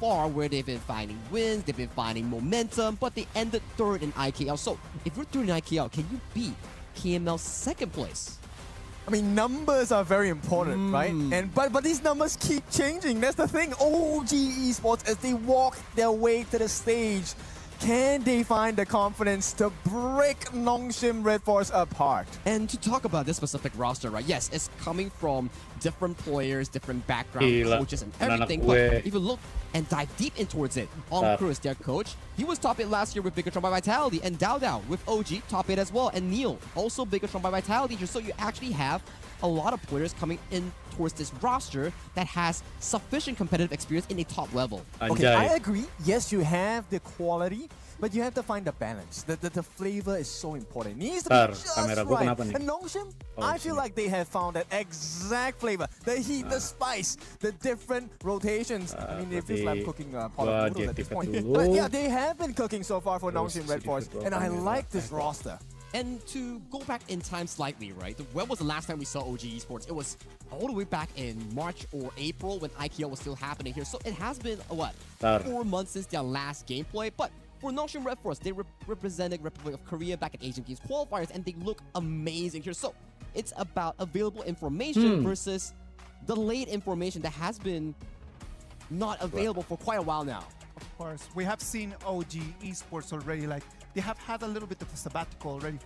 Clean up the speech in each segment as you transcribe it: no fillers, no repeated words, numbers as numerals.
far where they've been finding wins, they've been finding momentum, but they ended third in IKL. So if you're third in IKL, can you beat KML's second place? I mean, numbers are very important, right? But these numbers keep changing. That's the thing. OG Esports, as they walk their way to the stage, can they find the confidence to break Nongshim Redforce apart? And to talk about this specific roster, right? Yes, it's coming from different players, different background, coaches, and everything. But if you look and dive deep in towards it, Cruz, their coach, he was top 8 last year with Bigatron by Vitality, and Dao with OG, top 8 as well, and Neil, also Bigatron by Vitality. So you actually have a lot of players coming in towards this roster that has sufficient competitive experience in a top level. Okay, I agree. Yes, you have the quality, but you have to find the balance. The flavor is so important. It needs to be just right. And Nongshim, I feel like they have found that exact flavor. The heat, the spice, the different rotations. I mean, it feels like cooking pot of noodles at this point. But yeah, they have been cooking so far for Nongshim Redforce, and I like this roster. And to go back in time slightly, right? When was the last time we saw OG Esports? It was all the way back in March or April when IKL was still happening here. So it has been, what, 4 months since their last gameplay. But for Nongshim Redforce, they represented Republic of Korea back at Asian Games qualifiers, and they look amazing here. So it's about available information versus delayed information that has been not available for quite a while now. Of course, we have seen OG Esports already, like, they have had a little bit of a sabbatical already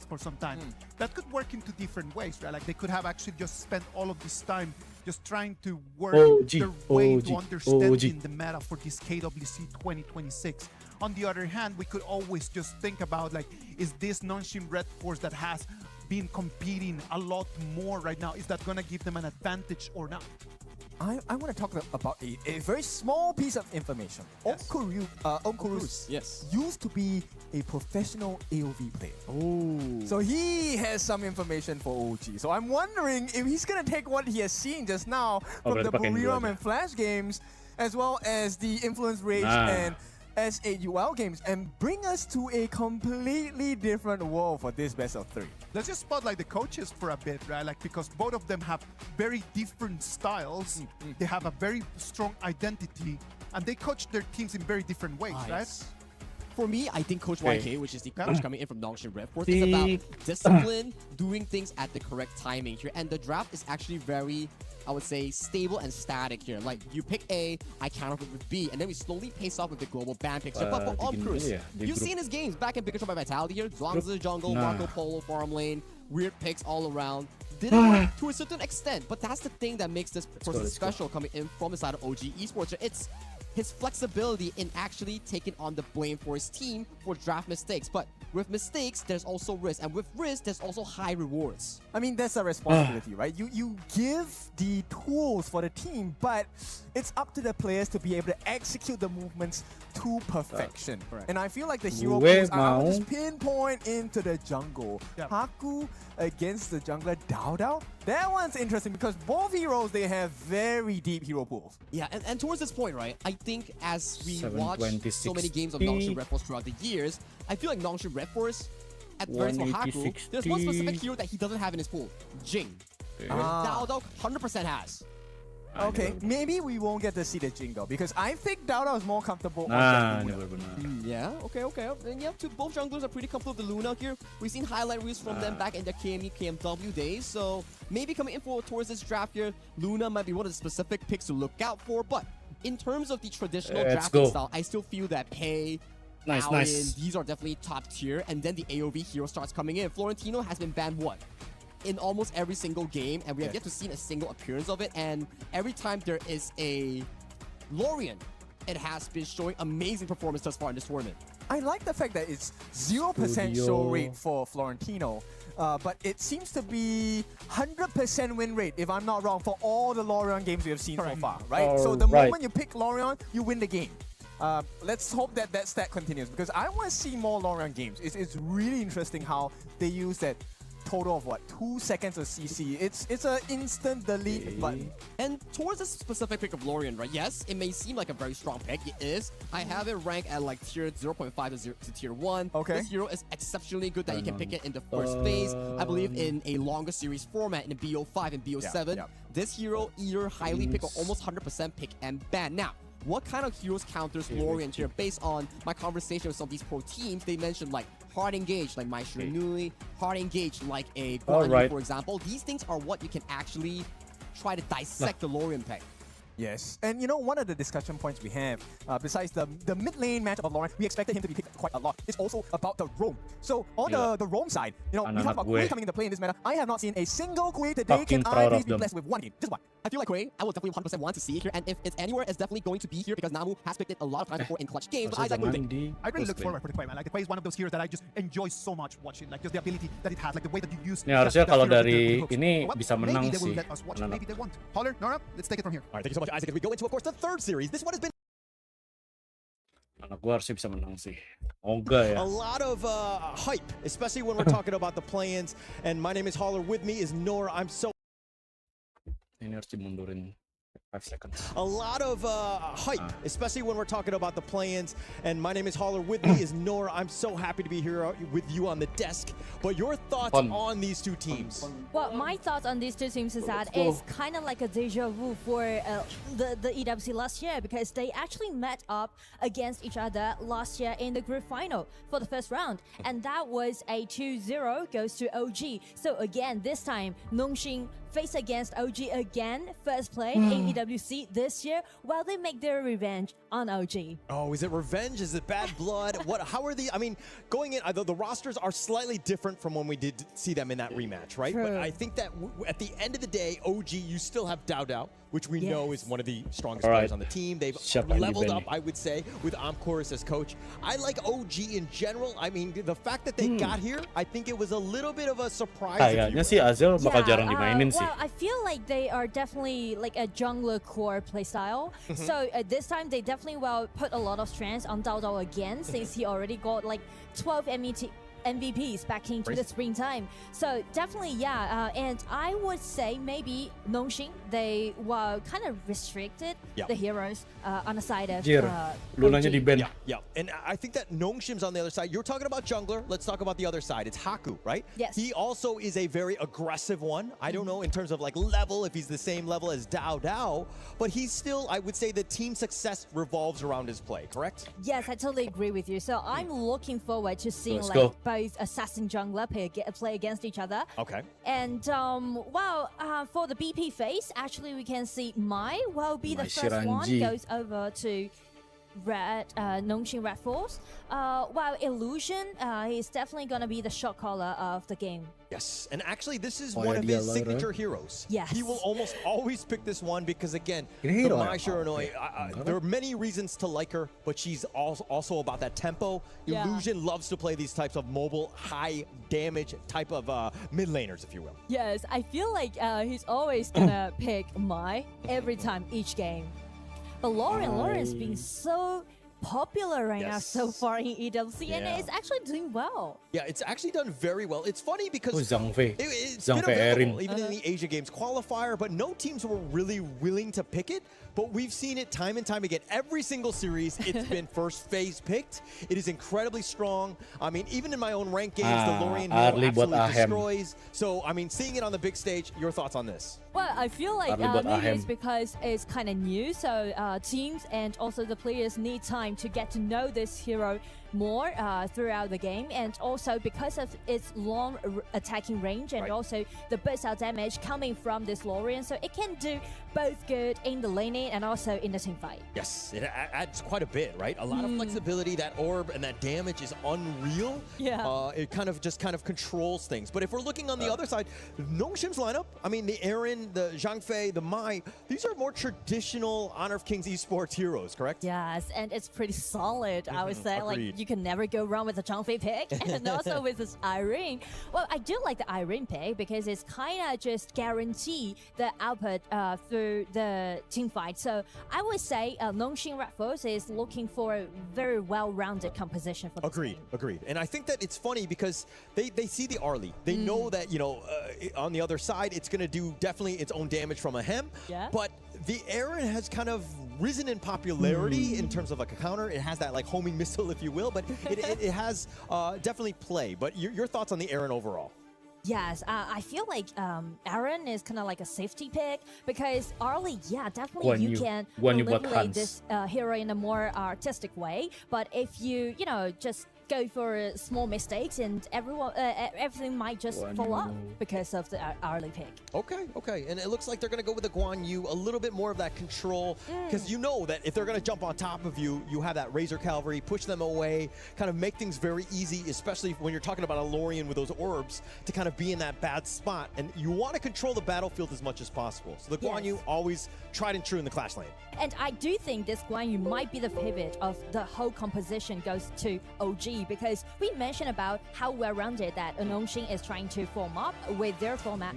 for some time. That could work into different ways, right? Like they could have actually just spent all of this time just trying to work their way to understanding the meta for this KWC 2026. On the other hand, we could always just think about, like, is this Nongshim Redforce that has been competing a lot more right now, is that going to give them an advantage or not? I want to talk about a very small piece of information. Yes. Omkurus Yes. used to be a professional AOV player. Oh. So he has some information for OG. So I'm wondering if he's going to take what he has seen just now from the Buriram and Flash games, as well as the Influence Rage and S8UL games, and bring us to a completely different world for this best of 3. Let's just spotlight the coaches for a bit, right? Like, because both of them have very different styles. They have a very strong identity, and they coach their teams in very different ways, right? For me, I think Coach YK, which is the coach coming in from Nongshim Redforce, is about discipline, doing things at the correct timing here. And the draft is actually very, I would say, stable and static here. Like, you pick A, I counter with B, and then we slowly pace off with the global ban picks. But for Omkrus, you've seen his games back in Bigatron by Vitality here. Zhuangzi jungle, Marco Polo farm lane, weird picks all around. Didn't work to a certain extent, but that's the thing that makes this person special coming in from the side of OG Esports. It's his flexibility in actually taking on the blame for his team for draft mistakes. But with mistakes, there's also risk. And with risk, there's also high rewards. I mean, that's a responsibility, right? You give the tools for the team, but it's up to the players to be able to execute the movements to perfection. And I feel like the hero pools are just pinpoint into the jungle. Haku against the jungler Dao. That one's interesting because both heroes, they have very deep hero pools. Yeah, and towards this point, right, I think as we watch so many games of Nongshim Redforce throughout the years, I feel like Nongshim Redforce, at the very least for Haku, there's one specific hero that he doesn't have in his pool, Jing. Dao 100% has. Okay, maybe we won't get to see the Jing though, because I think Dao is more comfortable on the Luna. Yeah, okay. And yeah, both junglers are pretty comfortable with the Luna here. We've seen highlight reels from them back in their KME, KMW days, so maybe coming in towards this draft here, Luna might be one of the specific picks to look out for, but in terms of the traditional drafting style, I still feel that Pei, Alien, these are definitely top tier, and then the AOV hero starts coming in. Florentino has been banned, what? In almost every single game, and we have yet to see a single appearance of it, and every time there is a Lorien, it has been showing amazing performance thus far in this tournament. I like the fact that it's 0% show rate for Florentino, but it seems to be 100% win rate, if I'm not wrong, for all the Lorien games we have seen so far, right? So the moment you pick Lorien, you win the game. Let's hope that that stat continues, because I want to see more Lorien games. It's really interesting how they use that total of what, 2 seconds of CC. It's an instant delete button. And towards this specific pick of Lorien, right? Yes, it may seem like a very strong pick. It is. I have it ranked at like tier 0.5 to tier 1. Okay. This hero is exceptionally good that you can pick it in the first phase. I believe in a longer series format in the BO5 and BO7. This hero either highly pick or almost 100% pick and ban. Now, what kind of heroes counters Lorien here? Based on my conversation with some of these pro teams, they mentioned like hard engage, like my Nui, hard engage, like a Bukan, for example. These things are what you can actually try to dissect the Lorien pick. Yes, and you know, one of the discussion points we have, besides the mid lane matchup of Lorien, we expected him to be picked quite a lot. It's also about the roam. So on the roam side, you know, we talk about Kui coming into play in this meta. I have not seen a single Kui today. Can I please be blessed with one game? Just one. I feel like Kui, I will definitely 100% want to see it here, and if it's anywhere, it's definitely going to be here because Namu has picked it a lot of times before in clutch games. But I like moving. I really look forward for the Kui, man. Like the Kui is one of those heroes that I just enjoy so much watching. Like just the ability that it has, like the way that you use. Ya harusnya kalau dari ini bisa menang maybe they will sih. let us watch. Maybe they want. Holler, Nora, let's take it from here. All right, thank you so much, Isaac. As we go into, of course, the third series. This one has been Anak gua harusnya bisa menang sih. Moga ya. A lot of hype, especially when we're talking about the play-ins. And my name is Holler. With me is Nora. I'm so. Ini harus dimundurin 5 seconds. A lot of hype, especially when we're talking about the play-ins. And my name is Holler. With me is Nora. I'm so happy to be here with you on the desk. But your thoughts on these two teams? Well, my thoughts on these two teams is that it's kind of like a deja vu for the EWC last year because they actually met up against each other last year in the group final for the first round. And that was a 2-0 goes to OG. So again, this time, Nongshim face against OG again, first play in EWC this year, while they make their revenge on OG. Oh, is it revenge? Is it bad blood? What? How are the? I mean, going in, the rosters are slightly different from when we did see them in that rematch, right? True. But I think that at the end of the day, OG, you still have Dao, which we know is one of the strongest players on the team. They've leveled up, I would say, with Amcorus as coach. I like OG in general. I mean, the fact that they got here, I think it was a little bit of a surprise. Kayaknya sih Azel bakal jarang dimainin sih. Well, I feel like they are definitely like a jungler core playstyle. So this time they definitely will put a lot of strength on Dao again, since he already got like 12 MVPs back into the springtime. So definitely, and I would say maybe Nongshim, they were kind of restricted the heroes on the side of Lunanya di ban. Yeah, and I think that Nongshim's on the other side. You're talking about jungler. Let's talk about the other side. It's Haku, right? Yes. He also is a very aggressive one. I don't know in terms of like level, if he's the same level as Dao, but he's still, I would say the team success revolves around his play, correct? Yes, I totally agree with you. So I'm looking forward to seeing both assassin jungler play against each other. Okay. And for the BP phase, actually we can see Mai will be the first one, goes over to Nongshim Redforce. While Illusion is definitely going to be the shot caller of the game. Yes, and actually this is one of his signature heroes. Yes. He will almost always pick this one because, again, the Mai Shiranui, there are many reasons to like her, but she's also about that tempo. Illusion loves to play these types of mobile, high damage type of mid laners, if you will. Yes, I feel like he's always going to pick Mai every time, each game. But Lorien's been so popular right now so far in EWC, and it's actually doing well. Yeah, it's actually done very well. It's funny because it's Zhang been Fei available even in the Asia Games qualifier, but no teams were really willing to pick it. But we've seen it time and time again. Every single series, it's been first phase picked. It is incredibly strong. I mean, even in my own ranked games, the Lorien hero absolutely destroys. So, I mean, seeing it on the big stage, your thoughts on this? Well, I feel like maybe it's because it's kind of new, so teams and also the players need time to get to know this hero more throughout the game, and also because of its long attacking range and also the burst out damage coming from this Lorien, so it can do both good in the laning and also in the team fight. Yes, it adds quite a bit, right? A lot of flexibility. That orb and that damage is unreal. Yeah. It kind of controls things. But if we're looking on the other side, Nongshim's lineup, I mean, the Aaron, the Zhang Fei, the Mai, these are more traditional Honor of Kings esports heroes, correct? Yes, and it's pretty solid, I would say. Agreed. Like, you can never go wrong with the Zhang Fei pick, and also with this Irene. Well, I do like the Irene pick because it's kind of just guarantee the output through the team fight. So I would say Nongshim Redforce is looking for a very well-rounded composition for the team. Agreed. And I think that it's funny because they see the Arlie. They know that, you know, on the other side, it's going to do definitely its own damage from a hem. Yeah. But the Aaron has kind of risen in popularity in terms of like a counter. It has that like homing missile, if you will, but it has definitely play. But your thoughts on the Aaron overall? Yes, I feel like Aaron is kind of like a safety pick because early, yeah, definitely Guan you Yu. can Guan Yu buat manipulate Hans. this hero in a more artistic way. But if you know, just go for small mistakes and everything might just Guan fall Yu. up because of the early pick. Okay. And it looks like they're going to go with the Guan Yu, a little bit more of that control, because you know that if they're going to jump on top of you, you have that Razor Cavalry, push them away, kind of make things very easy, especially when you're talking about a Lorien with those orbs, to kind of be in that bad spot. And you want to control the battlefield as much as possible. So the Guan Yu always tried and true in the Clash lane. And I do think this Guan Yu might be the pivot of the whole composition goes to OG because we mentioned about how well-rounded that Nongshim is trying to form up with their format.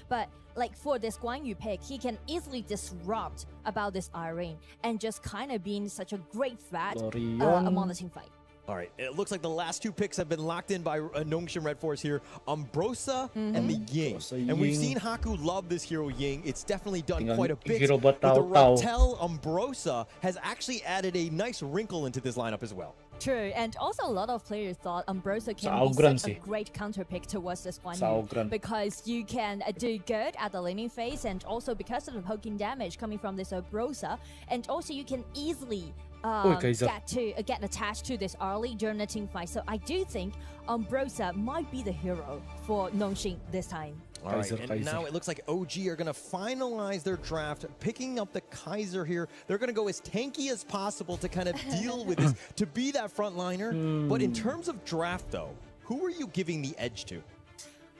But like for this Guan Yu pick, he can easily disrupt about this Irene and just kind of being such a great threat among the team fight. All right, it looks like the last two picks have been locked in by Nongshim Redforce here. Umbrosa and the Ying. And we've seen Haku love this hero Ying. It's definitely done quite a bit. hero But the Tao Tao. Ratel Umbrosa has actually added a nice wrinkle into this lineup as well. True, and also a lot of players thought Umbrosa can Saugran be such a sih. great counter pick towards this Guan Yu Saugran. because you can do good at the laning phase, and also because of the poking damage coming from this Umbrosa, and also you can easily Kaiser. get attached to this early during the team fight. So I do think Umbrosa might be the hero for Nongshim this time. All right, Kaiser, and Kaiser. now it looks like OG are going to finalize their draft, picking up the Kaiser here. They're going to go as tanky as possible to kind of deal with this, to be that frontliner. But in terms of draft, though, who are you giving the edge to?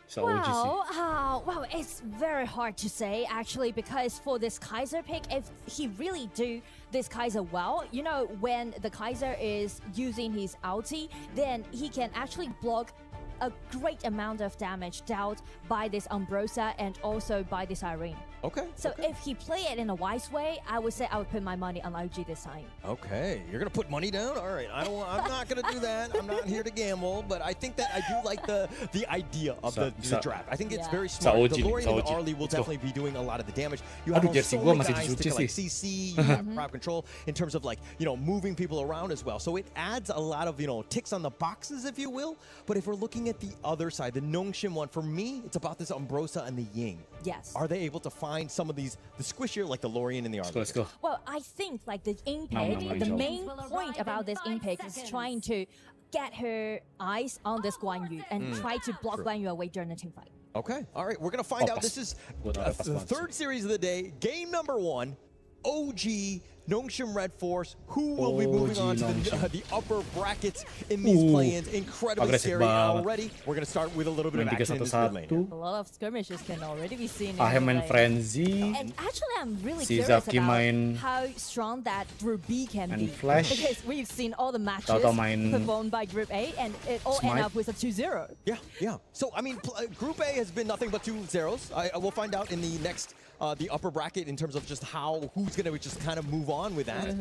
Sa OG sih. Well, it's very hard to say actually because for this Kaiser pick, if he really do this Kaiser well, you know, when the Kaiser is using his ulti, then he can actually block a great amount of damage dealt by this Umbrosa and also by this Irene. Okay. So if he play it in a wise way, I would say I would put my money on OG this time. Okay, you're gonna put money down. All right, I'm not gonna do that. I'm not here to gamble, but I think that I do like the idea of the draft. I think it's very smart. OG The nih, Lorien with OG. Arlie will Let's go. definitely be doing a lot of the damage. You have Aduh, jersey so gua many masih guys to dicuci like sih. CC, you have crowd control in terms of like moving people around as well. So it adds a lot of ticks on the boxes, if you will. But if we're looking at the other side, the Nongshim one, for me, it's about this Umbrosa and the Ying. Yes. Are they able to find some of these, the squishier, like the Lorien and the Arlie? Let's go. Well, I think like the Nam, Impic, nam, the nam. main point about this Impic is trying to get her eyes on this Guan Yu and try to block Guan Yu away during the team fight. Okay, all right, we're gonna find out. pas. This is Gua taruh pas the banget third series of the day, game number 1, OG Nongshim Redforce, who will be moving on to the upper brackets in these play-ins. Incredibly Agresif scary banget. already. We're gonna start with a little bit of Main action in this mid lane. 3-1-1. A lot of skirmishes can already be seen in Ahem the main lane. Frenzy. And actually, I'm really Si curious Zaki about main how strong that Group B can main be. Flash. Because we've seen all the matches Tahu-tahu main performed by Group A, and it all Smite. end up with a 2-0. Yeah. So, I mean, Group A has been nothing but 2 zeros. I will find out in the next, the upper bracket in terms of just who's going to just kind of move on with that.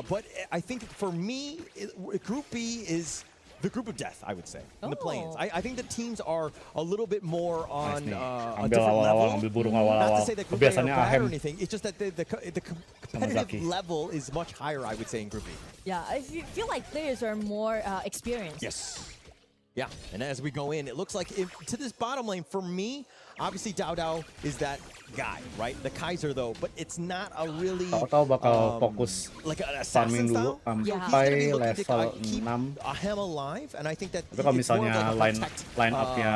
But I think for me, Group B is the group of death, I would say, in the play-ins. I think the teams are a little bit more on nih. a Ambil different awal-awal, level. ambil burung Not to awal-awal. say that Group A are Biasanya bad or Ahem. anything. It's just that the Zaki. competitive level is much higher, I would say, in Group B. Yeah, I feel like players are more experienced. Yes. Yeah, and as we go in, it looks like to this bottom lane, for me, obviously Dao Dao is that guy, right? The Kaiser, though, but it's not a really... Tahu-tahu bakal fokus like an farming assassin dulu style. Yeah. He's gonna be sampai looking to level keep 6. him alive, and I think that Tapi kalau it's more of misalnya like a line protect, up-nya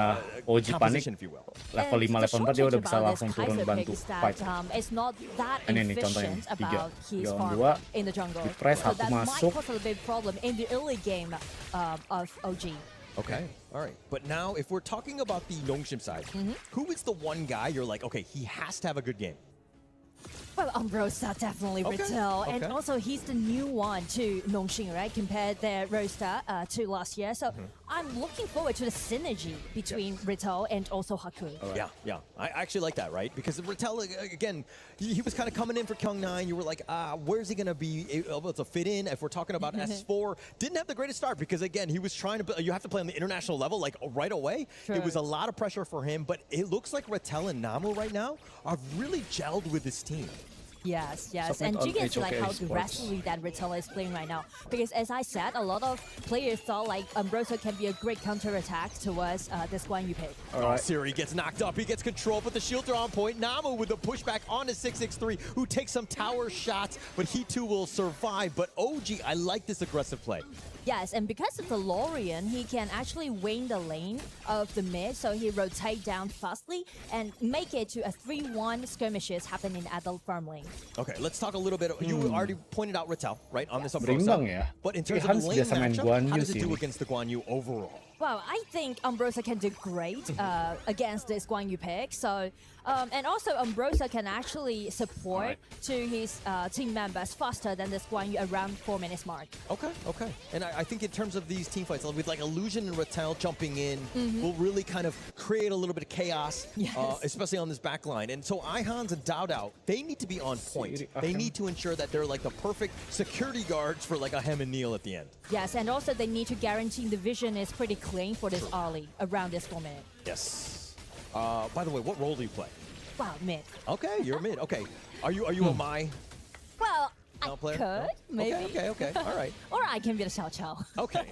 OG panik, composition, if you will. level 5, And the level 4 dia short udah thing bisa about langsung this turun Kaiser bantu pick is fight. that it's not that Ini nih contohnya, efficient 3, about his 3 farm 2, in the jungle. di press, So satu that might masuk. cause a little bit problem in the early game of OG. Okay, all right. But now, if we're talking about the Nongshim side, who is the one guy you're like, okay, he has to have a good game? Well, Umbrosa definitely Okay, Retail, and okay. also he's the new one to Nongshim, right? Compared their roster to last year. So I'm looking forward to the synergy between Retail and also Haku. Yeah. I actually like that, right? Because Rattel, again, he was kind of coming in for Kyung9. You were like, where's he going to be able to fit in? If we're talking about S4, didn't have the greatest start because, again, he was trying to, you have to play on the international level, like right away. Sure. It was a lot of pressure for him, but it looks like Rattel and Namu right now are really gelled with this team. Yes, yes. Submit And on you can see like HOK how Esports. aggressively that Retella is playing right now. Because as I said, a lot of players thought like Umbrosa can be a great counter-attack towards this Guan Yu pick. Alright, Siri gets knocked up. He gets control, but the shields are on point. Namu with the pushback onto 663, who takes some tower shots, but he too will survive. But OG, I like this aggressive play. Yes, and because of the Lorian, he can actually win the lane of the mid, so he rotate down fastly and make it to a 3-1 skirmishes happening at the farm lane. Okay, let's talk a little bit. You already pointed out Rattel, right, on this Berimbang ya. But in Tapi terms of Hans the lane biasa main matchup, Guan how Yu does it sih do ini. against the Guan Yu overall? Well, I think Umbrosa can do great against this Guan Yu pick. So, and also Umbrosa can actually support to his team members faster than this Guan Yu around 4 minutes mark. Okay, okay. And I think in terms of these team fights, with like Illusion and Rattel jumping in, will really kind of create a little bit of chaos, Yes. especially on this back line. And so Ihans and Dao Dao, they need to be on point. They need to ensure that they're like the perfect security guards for like a Hem and Neil at the end. Yes, and also they need to guarantee the vision is pretty clean for this early around this 4 minute. Yes. By the way, what role do you play? Wow, mid. Okay, you're mid. Okay. Are you a Mai Well, player? could, maybe. Okay. All right. Or I can be the Xiao Chao. Okay.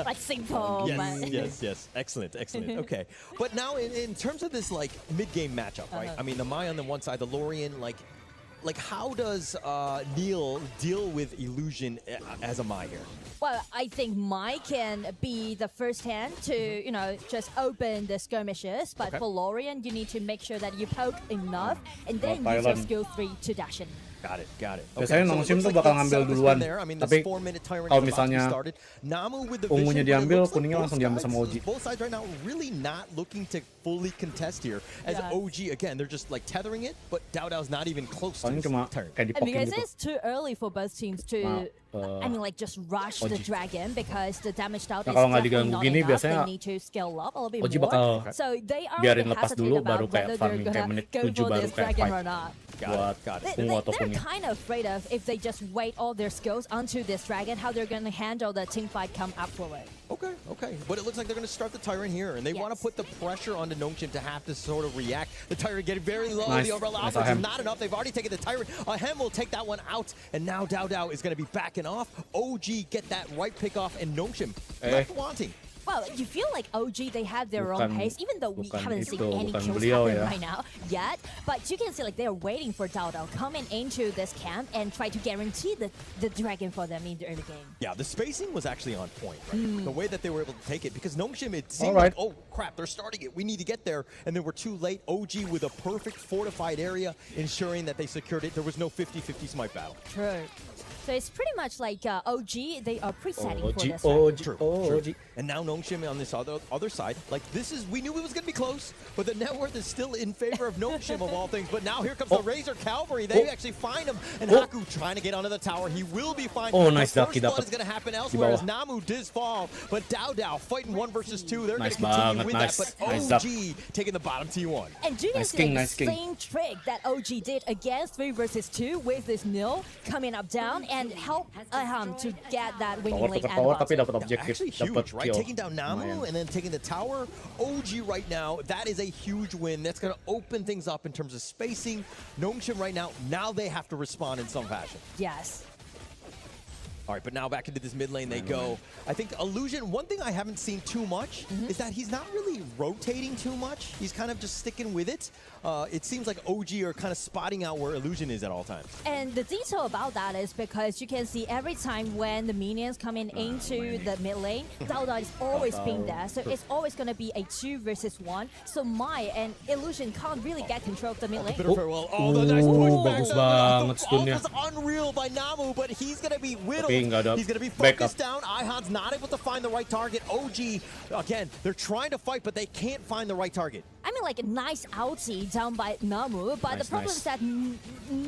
Like simple. Yes. Excellent. Okay. But now in terms of this like mid-game matchup, right? I mean, the Mai on the one side, the Lorian, like how does Neil deal with Illusion as a Mai here? Well, I think Mai can be the first hand to, just open the skirmishes. But for Lorian, you need to make sure that you poke enough and then use your Thailand. skill 3 to dash in. Got it. Biasanya Nongshim tuh bakal ngambil duluan. Tapi kalau misalnya ungunya diambil, kuningnya langsung diambil sama OG. Both sides right now really not looking to fully contest here. As Yeah. OG, again, they're just like tethering it, but Dao Dao's not even close to Paling his cuma turn. kayak And dipokin because gitu. it's too early for both teams to, just rush the OG. dragon because the damage out Nah, is kalau nggak definitely diganggu not gini, enough. biasanya They need to scale up a little bit OG more. bakal So they are biarin a bit lepas hesitant dulu, about baru kayak whether they're farming kayak gonna menit go 7 for baru this kayak dragon fight. or not. Got it. Ungu atau They're kuning. kind of afraid of if they just wait all their skills onto this dragon, how they're going to handle the team fight come afterward. Okay. But it looks like they're going to start the Tyrant here, and they want to Yes. put the pressure onto Nongshim to have to sort of react. The Tyrant getting very low. Nice. The Umbrella Nice offense is Ahem. not enough. They've already taken the Tyrant. Ahem will take that one out, and now Dao Dao is going to be backing off. OG get that right pick off, and Nongshim left wanting. Well, you feel like OG, they have their own Bukan- pace, even though we bukan haven't seen itu, any bukan kills beliau happen ya. right now yet. But you can see like they're waiting for Dao Dao coming into this camp and try to guarantee the dragon for them in the early game. Yeah, the spacing was actually on point, right? The way that they were able to take it, because Nongshim, it seemed Alright. like, oh crap, they're starting it. We need to get there, and then we're too late. OG with a perfect fortified area, ensuring that they secured it. There was no 50-50 smite battle. True. So it's pretty much like OG, they are presetting for OG, this round. OG, True. OG. And now Nongshim on this other side, like this is, we knew it was going to be close, but the net worth is still in favor of Nongshim of all things. But now here comes the Razor Cavalry. They actually find him, and Haku trying to get onto the tower. He will be fine. Oh, nice The Ducky first blood dapat is going to happen di elsewhere as bawah. Namu does fall, but Dao Dao fighting 1 versus 2. They're going Nice to continue banget, with nice. that, but Nice OG taking the bottom T1. And you can Nice see king, like, nice the king. same trick that OG did against 3 versus 2 with this nil coming up down and help to get that winning Power lane tukar at power the tapi bottom. dapat objektif, Actually dapat huge, right? kill. Taking down Namu Lumayan. and then taking the tower. OG right now, that is a huge win. That's going to open things up in terms of spacing. Nongshim right now they have to respond in some fashion. Yes. All right, but now back into this mid lane they go. I think Illusion, one thing I haven't seen too much is that he's not really rotating too much. He's kind of just sticking with it. It seems like OG are kind of spotting out where Illusion is at all times. And the detail about that is because you can see every time when the minions coming into the mid lane, Dao Dao is always being there. So it's always going to be a 2 versus 1. So Mai and Illusion can't really get control of the mid lane. Bit of farewell. Oh, the nice pushback. bagus banget The stunnya. ult is unreal by Namu, but he's going to be whittled. Tapi nggak ada He's going to be backup. focused down. Ihan's not able to find the right target. OG, again, they're trying to fight, but they can't find the right target. I mean, like a nice outie down by Namu, but Nice, the problem nice. is that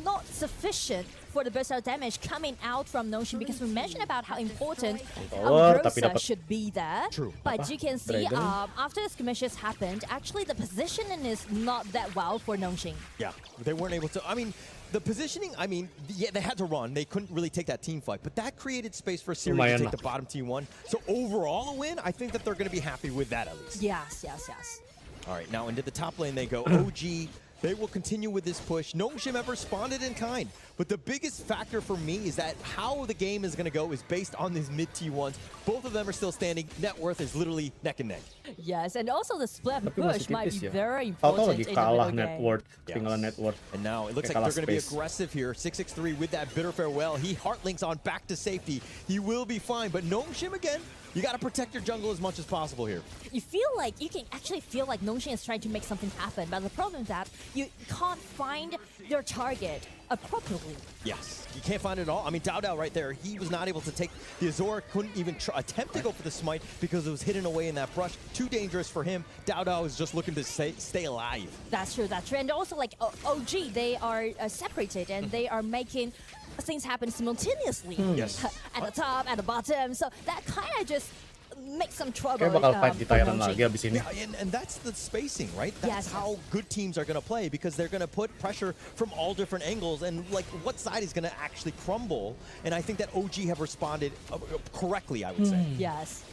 not sufficient for the burst out damage coming out from Nongshim because we mentioned about how important Tower, tapi Rosa dapat- should be there. True. But Apa? you can see Dragon? after the skirmishes happened, actually the positioning is not that well for Nongshim. Yeah, they weren't able to. I mean, the positioning, I mean, yeah, they had to run. They couldn't really take that team fight, but that created space for Siri to Lumayan take lah. the bottom T1. So overall a win, I think that they're going to be happy with that at least. Yes, yes, yes. All right, now into the top lane they go. OG They will continue with this push. Nongshim have responded in kind. But the biggest factor for me is that how the game is going to go is based on these mid T1s. Both of them are still standing. Net worth is literally neck and neck. Yes, and also the split Tapi push masih might tipis be ya. very Tahu-tahu important lagi in the kalah middle net game. worth, ketinggalan net worth. And now it looks Kayak like they're kalah going to be space. aggressive here. 663 with that bitter farewell. He heartlinks on back to safety. He will be fine. But Nongshim again, you got to protect your jungle as much as possible here. You feel like, you can actually feel like Nongshim is trying to make something happen, but the problem is that you can't find their target appropriately. Yes, you can't find it all. I mean, Dao right there, he was not able to take the Azor, couldn't even attempt to go for the smite because it was hidden away in that brush. Too dangerous for him. Dao is just looking to stay alive. That's true, that's true. And also like OG, they are separated and they are making things happen simultaneously. Yes. At the top, at the bottom. So that kind of just makes some trouble. Kayak bakal fight di for Tyrant Nongshim. lagi abis ini. Yeah, and that's the spacing, right? That's Yes. how good teams are going to play because they're going to put pressure from all different angles and like what side is going to actually crumble. And I think that OG have responded correctly, I would say. Yes.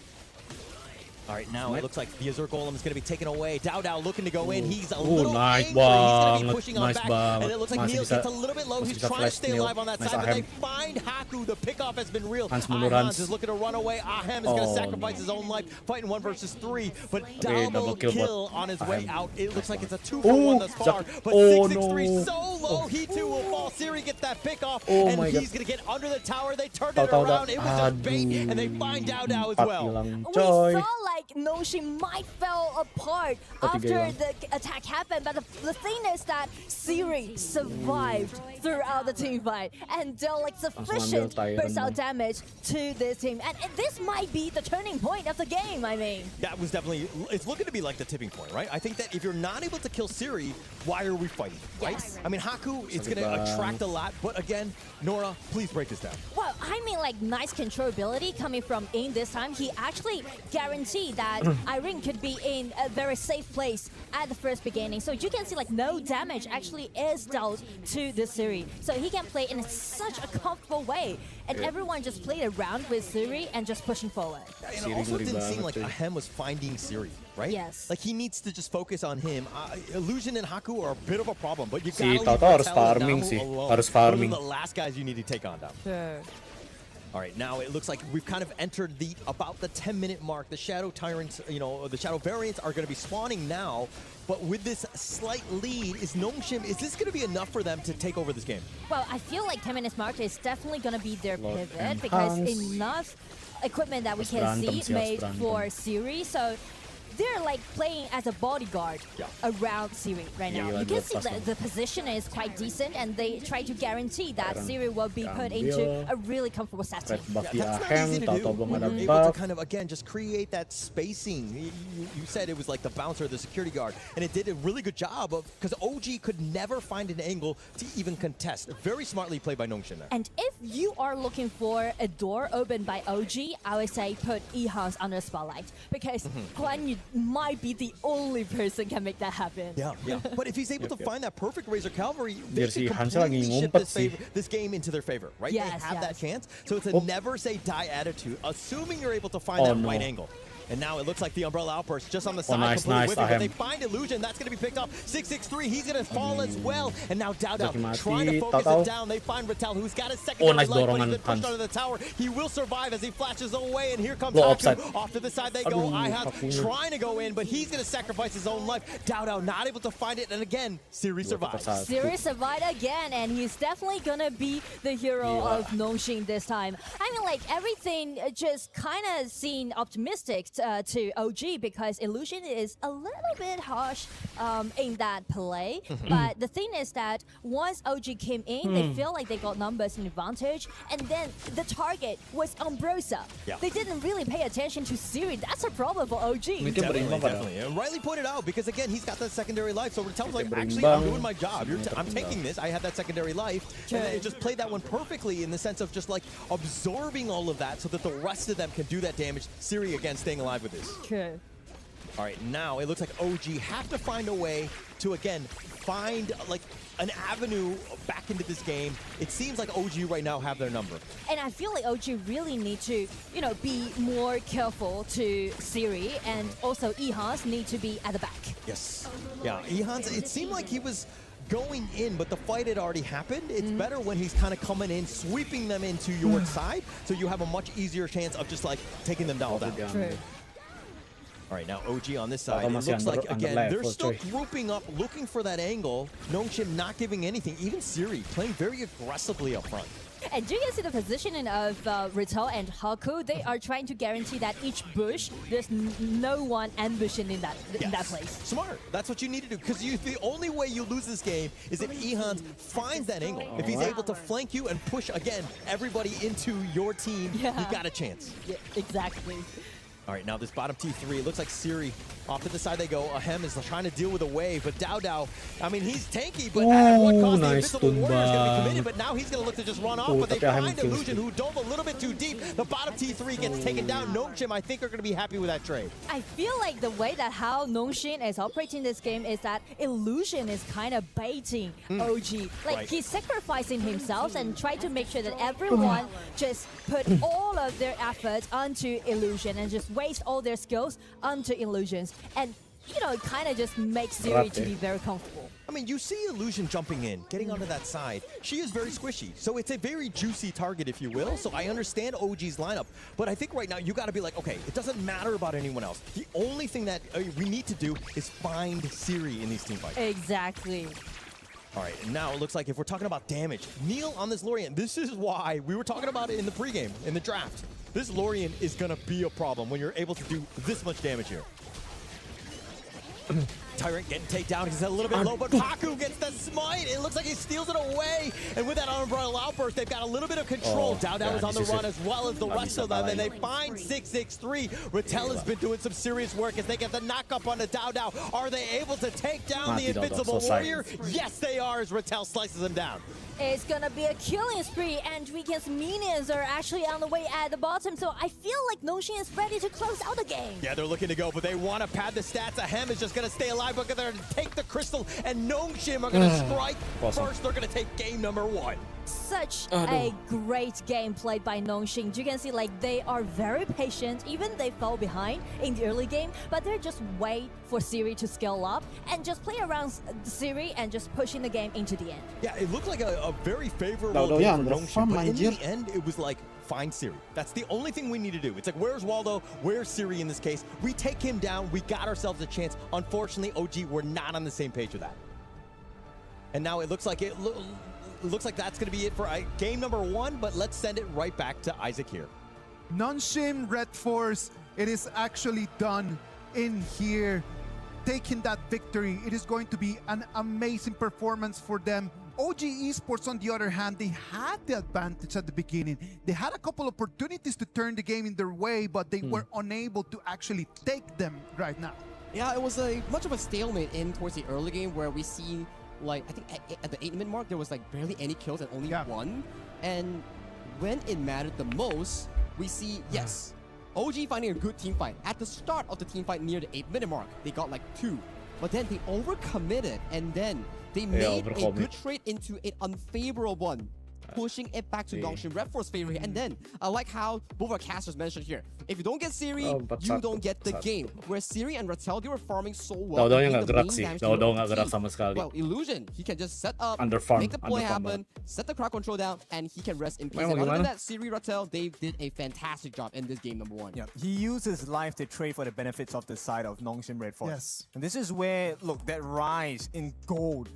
All right, now it looks like the Azure Golem is going to be taken away. Dao looking to go in. He's a Ooh, little nice angry. He's going to be banget, pushing on nice back. banget. And it looks like Masih Niels bisa- gets a little bit low. masih He's bisa trying to flash stay Niels. alive on that Nice side, but they Ahem. find Haku. The pickoff has been real. Hans mundur, Hans Hans. is looking to run away. Ahem is going to Oh, sacrifice his own life, fighting 1 versus 3. But double double kill, kill but on his way Ahem. out. It looks like it's a 2 Oh, for 1 thus far. But oh, 663 no. so low. He too will fall. Siri gets that pick off, Oh and my he's God. going to get under the tower. They turned it Tahu-tahu around. It was just aduh. bait, and they find Dao as Empat well. hilang, We coy. saw like Nongshim might fell apart Oh, after tiga the attack happened, but the thing is that Siri survived throughout the team fight and dealt like sufficient Tyrant burst out dong. damage to this team. And this might be the turning point of the game, I mean. That was definitely, it's looking to be like the tipping point, right? I think that if you're not able to kill Siri, why are we fighting, right? Yes. I mean, Haku, it's going to Bang. attract a lot, but again, Nora, please break this down. Well, I mean, like, nice controllability coming from In this time. He actually guaranteed that Irene could be in a very safe place at the first beginning. So you can see, like, no damage actually is dealt to this Siri. So he can play in such a comfortable way. And everyone just played around with Siri and just pushing forward. And it Siri also ngeri didn't seem banget, like cuy. Ahem was finding Siri, right? Yes. Like, he needs to just focus on him. Illusion and Haku are a bit of a problem, but you Si gotta leave Toto harus Ratel and farming Namu sih, alone. harus Those farming. are the last guys you need to take on down. Sure. All right, now it looks like we've kind of entered the about the 10-minute mark. The Shadow Tyrants, you know, the Shadow Variants are going to be spawning now. But with this slight lead, is this going to be enough for them to take over this game? Well, I feel like 10 minutes mark is definitely going to be their Lord pivot and because Hans. enough equipment that we Harus can berantem see sih, harus made berantem. for Siri. So they're like playing as a bodyguard around Siri right now. Gila, You can dua see pas that dong. the position is quite decent and they try to guarantee that Sekarang Siri will be put diambil. into a really comfortable setting. Red buff di That's not Ahem, easy to tahu-tahu do. belum ada You're able to buff. kind of, again, just create that spacing. You said it was like the bouncer, the security guard, and it did a really good job of, because OG could never find an angle to even contest. Very smartly played by Nongshim there. And if you are looking for a door opened by OG, I would say put Ehans under spotlight because Guan Yu might be the only person can make that happen. Yeah. But if he's able to find that perfect Razor Cavalry, they Biar si can Hans lagi completely shift ngumpet sih. this game into their favor, right? Yes, they have that yes. chance. So it's a Oh. never say die attitude, assuming you're able to find Oh, that no. right angle. And now it looks like the Umbrella Outburst just on the Oh, side. nice, completely nice, whipping, but Ahem. they find Illusion. That's going to be picked up. 663, he's going to fall as well. And now Dao Zaki mati, trying to focus tahu-tahu. it down. They find Ratel, who's got a second Oh, nice life, but dorongan he's been pushed Hans. under the tower. He will survive as he flashes away. And here comes Low Haku. upside. Off to the side they go. Aduh, Ihas Hakunya. trying to go in, but he's going to sacrifice his own life. Dao not able to find it. And again, Siri survives. Satu. Siri survived again, and he's definitely gonna be the hero Gila. of Nongshim this time. I mean, like, everything just kind of seemed optimistic to OG because Illusion is a little bit harsh in that play. But the thing is that once OG came in, they feel like they got numbers in advantage, and then the target was Ambrosia. Yeah. They didn't really pay attention to Siri. That's a problem for OG. Ini dia berimbang padahal. Definitely. And rightly pointed out because again he's got that secondary life. So Ratel's like, Berimbang. actually, I'm doing my job. I'm Berimbang. taking this. I have that secondary life, and it just played that one perfectly in the sense of just like absorbing all of that, so that the rest of them can do that damage. Siri again staying alive with this. True. All right, now it looks like OG have to find a way to again find like an avenue back into this game. It seems like OG right now have their number. And I feel like OG really need to, you know, be more careful to Siri, and also Ehans need to be at the back. Yes. Yeah, Ehan's, it seemed like he was going in, but the fight had already happened. It's better when he's kind of coming in, sweeping them into your side, so you have a much easier chance of just like taking them down. True. All right, now OG on this side. It looks like, again, they're still grouping up, looking for that angle. Nongshim not giving anything. Even Siri playing very aggressively up front. And you can see the positioning of Retell and Haku. They are trying to guarantee that each bush, there's no one ambushing in that place. Smart. That's what you need to do. Because the only way you lose this game is if Ehan finds that angle. If he's able to flank you and push, again, everybody into your team, you got a chance. Yeah, exactly. All right, now this bottom T3, it looks like Siri, off to the side they go. Ahem is trying to deal with a wave, but Dao, I mean, he's tanky, but at what cost? The Invisible Warrior is going to be committed, but now he's going to look to just run off, but they find Illusion, who dove a little bit too deep. The bottom T3 gets taken down. Nongshim, I think, are going to be happy with that trade. I feel like the way that how Nongshim is operating this game is that Illusion is kind of baiting OG. Like, he's sacrificing himself and trying to make sure that everyone just put all of their efforts onto Illusion and just waste all their skills onto Illusions. And, you know, it kind of just makes Siri to be very comfortable. I mean, you see Illusion jumping in, getting onto that side. She is very squishy, so it's a very juicy target, if you will. So I understand OG's lineup, but I think right now you got to be like, okay, it doesn't matter about anyone else. The only thing that we need to do is find Siri in these team fights. Exactly. All right, and now it looks like if we're talking about damage, Neil on this Lorien, this is why we were talking about it in the pregame, in the draft. This Lorien is going to be a problem when you're able to do this much damage here. Tyrant getting taken down. He's a little bit low, but Haku gets the smite. It looks like he steals it away. And with that Umbrella Outburst, they've got a little bit of control. Dao is on the run as well as the rest of them, and they find 663. Rattel has been doing some serious work as they get the knock up on the Dao. Are they able to take down the Invincible Warrior? Yes, they are, as Rattel slices him down. It's gonna be a killing spree, and Weekend's minions are actually on the way at the bottom, so I feel like Nongshim is ready to close out the game. Yeah, they're looking to go, but they want to pad the stats. Ahem is just gonna stay alive, but they're gonna take the crystal, and Nongshim are gonna strike first. They're gonna take game number 1. Such a great game played by Nongshim. You can see like they are very patient, even they fell behind in the early game, but they're just wait for Siri to scale up and just play around Siri and just pushing the game into the end. Yeah, it looked like a very favorable game for Nongshim, but in the end, it was like, find Siri. That's the only thing we need to do. It's like, where's Waldo? Where's Siri in this case? We take him down. We got ourselves a chance. Unfortunately, OG, we're not on the same page with that. And now it looks like looks like that's going to be it for game number 1, but let's send it right back to Isaac here. Nongshim Redforce, it is actually done in here, taking that victory. It is going to be an amazing performance for them. OG Esports, on the other hand, they had the advantage at the beginning. They had a couple opportunities to turn the game in their way, but they were unable to actually take them right now. Yeah, it was much of a stalemate in towards the early game where we see, like, I think at the 8-minute mark, there was like barely any kills and only one. And when it mattered the most, we see, yes, OG finding a good team fight. At the start of the team fight near the 8-minute mark, they got like 2. But then they overcommitted, and then they made a good trade into an unfavorable one, pushing it back to Nongshim Redforce favor here. And then, I like how both our casters mentioned here, if you don't get Siri, you don't get the game. Where Siri and Rattel, they were farming so well. Well, Illusion, he can just set up, make the play happen, set the crowd control down, and he can rest in peace. And other than that, Siri, Rattel, they did a fantastic job in this game number 1. Yeah, he uses life to trade for the benefits of the side of Nongshim Redforce. Yes. And this is where, look, that rise in gold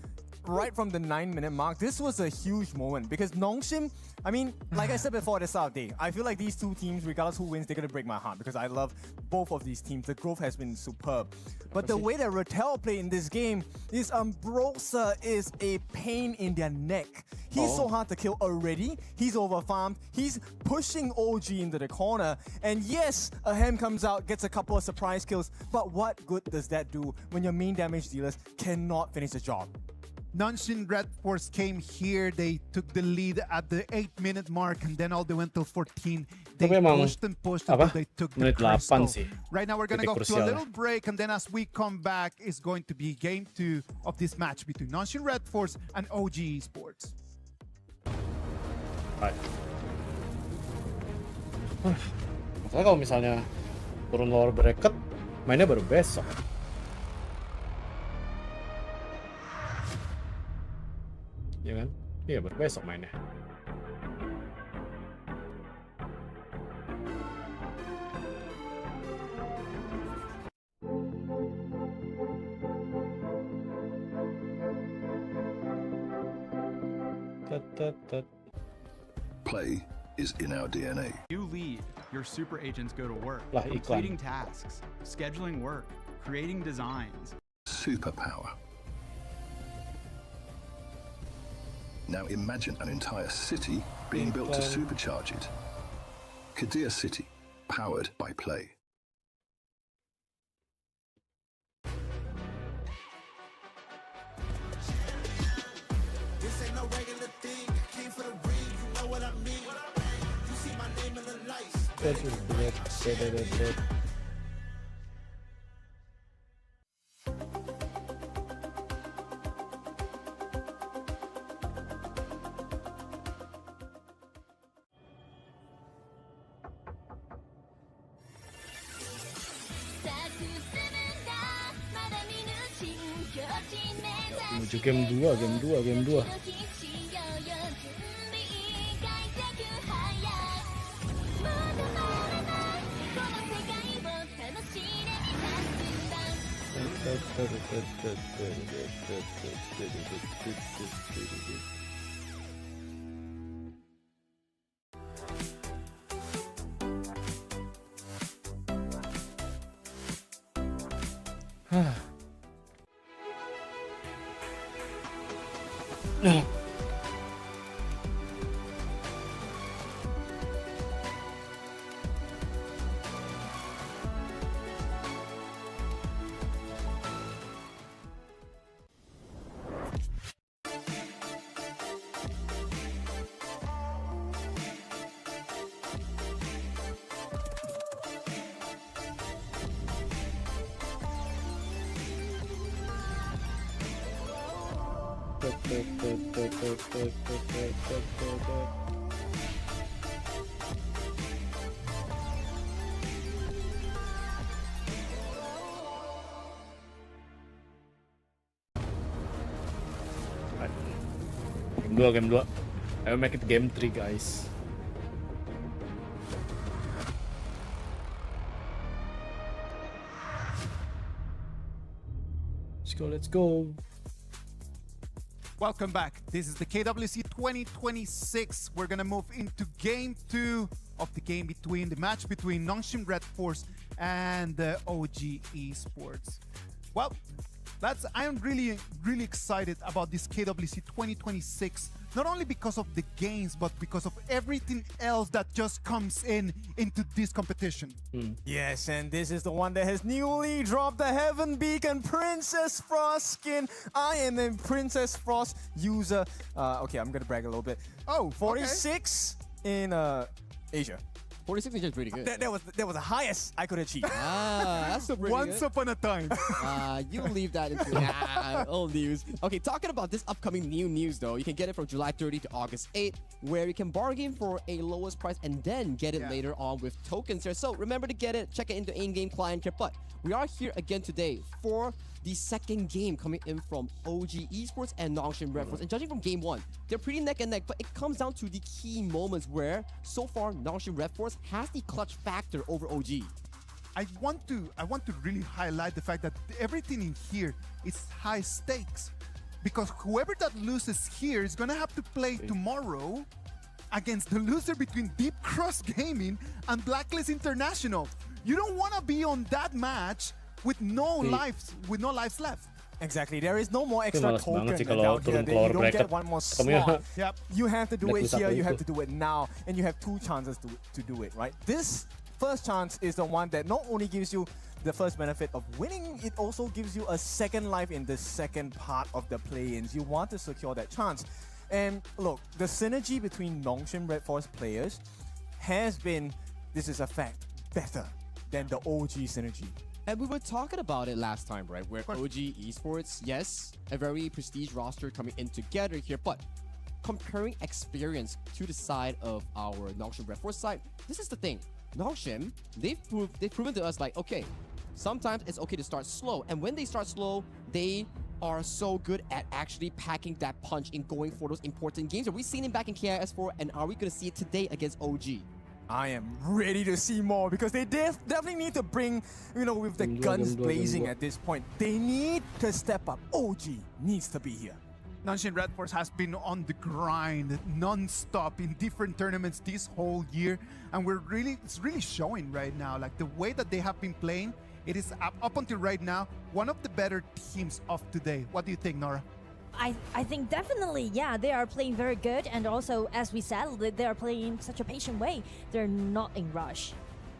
right from the 9-minute mark, this was a huge moment because Nongshim, I mean, like I said before at the start of the day, I feel like these two teams, regardless who wins, they're going to break my heart because I love both of these teams. The growth has been superb. But the way that Rattel played in this game, this Ambrosa is a pain in their neck. He's so hard to kill already. He's overfarmed. He's pushing OG into the corner. And yes, Ahem comes out, gets a couple of surprise kills. But what good does that do when your main damage dealers cannot finish the job? Nongshim Redforce came here, they took the lead at the 8-minute mark, and then all the way until 14. They pushed and pushed until they took the crystal. Right now we're going to go to a little break, and then as we come back, it's going to be game 2 of this match between Nongshim Redforce and OG Esports. Masalah kalau misalnya turun lower bracket, mainnya baru besok. ya kan? Iya, baru besok mainnya. Play is in our DNA. You lead, your super agents go to work, Lah, iklan. completing tasks, scheduling work, creating designs. Superpower. Now imagine an entire city being built to supercharge it. Kadir City, powered by Play. Menuju game 2. Game 2. I will make it game 3, guys. Let's go. Welcome back. This is the KWC 2026. We're gonna move into game 2 of the game between the match between Nongshim Redforce and OG Esports. Well, I am really excited about this KWC 2026, not only because of the games, but because of everything else that just comes into this competition. Yes, and this is the one that has newly dropped the Heaven Beacon Princess Frost skin. I am a Princess Frost user. Okay, I'm gonna brag a little bit. Oh, 46 in Asia. 46 is just pretty good. That was the highest I could achieve. That's so pretty Once good. upon a time. You leave that into old news. Okay, talking about this upcoming new news though, you can get it from July 30 to August 8, where you can bargain for a lowest price and then get it later on with tokens here. So remember to get it, check it in the in-game client here. But we are here again today for the second game coming in from OG Esports and Nongshim Redforce. And judging from game 1, they're pretty neck and neck, but it comes down to the key moments where so far Nongshim Redforce has the clutch factor over OG. I want to really highlight the fact that everything in here is high stakes, because whoever that loses here is gonna have to play tomorrow against the loser between Deep Cross Gaming and Blacklist International. You don't want to be on that match with no lives left. Exactly. There is no more extra Males token banget sih down kalau here. turun You keluar don't bracket. get one more Kamu ya, slot. Yep. You have to do it Blacklist here, apa you have itu? to do it now, and you have 2 chances to do it, right? This first chance is the one that not only gives you the first benefit of winning, it also gives you a second life in the second part of the play-ins. You want to secure that chance. And look, the synergy between Nongshim Redforce players has been, this is a fact, better than the OG synergy. And we were talking about it last time, right? Where OG Esports, yes, a very prestige roster coming in together here, but comparing experience to the side of our Nongshim Redforce side, this is the thing. Nongshim, they've proven to us like, okay, sometimes it's okay to start slow, and when they start slow, they are so good at actually packing that punch in going for those important games. Are we seeing it back in KIS4, and are we going to see it today against OG? I am ready to see more because they definitely need to bring, with the guns blazing at this point. They need to step up. OG needs to be here. Nongshim Redforce has been on the grind non-stop in different tournaments this whole year, and it's really showing right now. Like the way that they have been playing, it is up until right now one of the better teams of today. What do you think, Nora? I think definitely, yeah, they are playing very good, and also, as we said, they are playing in such a patient way. They're not in rush.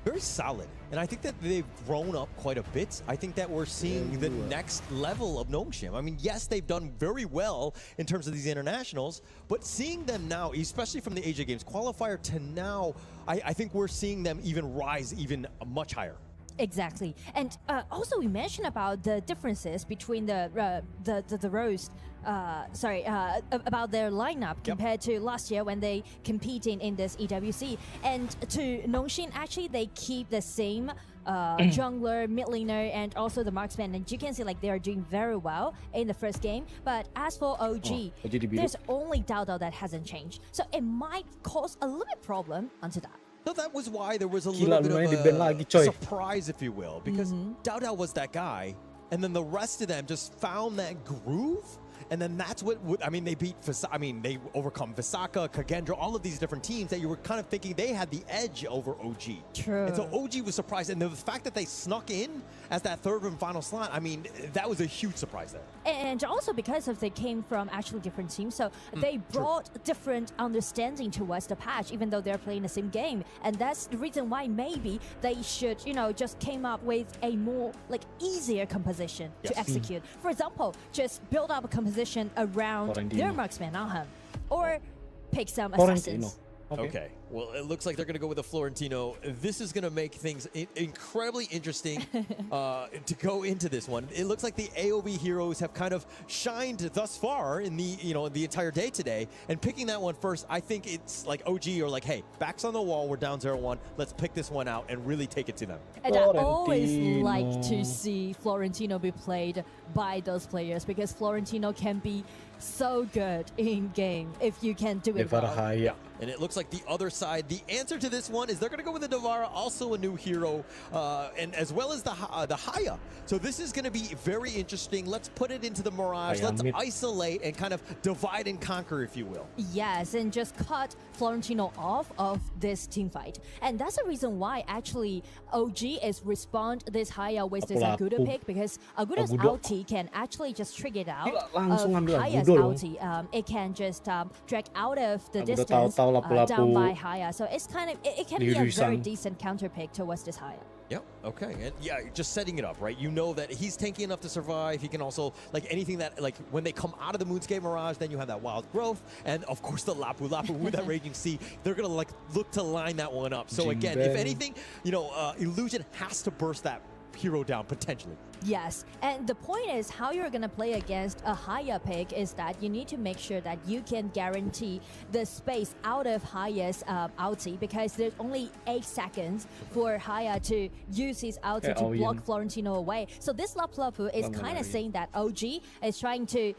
Very solid, and I think that they've grown up quite a bit. I think that we're seeing the next level of Nongshim. I mean, yes, they've done very well in terms of these internationals, but seeing them now, especially from the Asia Games qualifier to now, I think we're seeing them even rise even much higher. Exactly, and also we mentioned about the differences between the Rose. About their lineup compared to last year when they competing in this EWC. And to Nongshim, actually they keep the same jungler, mid laner, and also the marksman. And you can see like they are doing very well in the first game. But as for OG, there's only Dao that hasn't changed. So it might cause a little bit problem onto that. So that was why there was a little bit of a surprise, if you will, because Dao was that guy, and then the rest of them just found that groove. And then that's what, I mean, they beat, they overcome Visaka, Kagendra, all of these different teams that you were kind of thinking they had the edge over OG. True. And so OG was surprised. And the fact that they snuck in as that third and final slot, I mean, that was a huge surprise there. And also because of they came from actually different teams, so they brought different understanding towards the patch, even though they're playing the same game. And that's the reason why maybe they should, just came up with a more easier composition to execute. For example, just build up a composition around their marksman, or pick some assassins. Okay, well, it looks like they're going to go with a Florentino. This is going to make things incredibly interesting to go into this one. It looks like the AOV heroes have kind of shined thus far in the the entire day today. And picking that one first, I think it's like OG or like, hey, backs on the wall, we're down 0-1. Let's pick this one out and really take it to them. And I always like to see Florentino be played by those players because Florentino can be so good in game if you can do it well. And it looks like the other side, the answer to this one is they're going to go with the Navara, also a new hero, and as well as the Haya. So this is going to be very interesting. Let's put it into the Mirage. Let's isolate and kind of divide and conquer, if you will. Yes, and just cut Florentino off of this team fight. And that's the reason why actually OG is respond this Haya with this Agudo pick, because Agudo's ulti can actually just trigger it out of Haya's ulti. It can just drag out of the distance down by Haya. So it's kind of, it can be a very decent counter pick towards this Haya. Yep, okay, and yeah, just setting it up, right? You know that he's tanky enough to survive. He can also, anything that, when they come out of the Moonscape Mirage, then you have that wild growth, and of course the Lapu with that Raging Sea, they're gonna, look to line that one up. So again, if anything, Illusion has to burst that hero down, potentially. Yes, and the point is how you're going to play against a Haya pick is that you need to make sure that you can guarantee the space out of Haya's ulti, because there's only 8 seconds for Haya to use his ulti to block Florentino away. So this Lapu is kind of saying that OG is trying to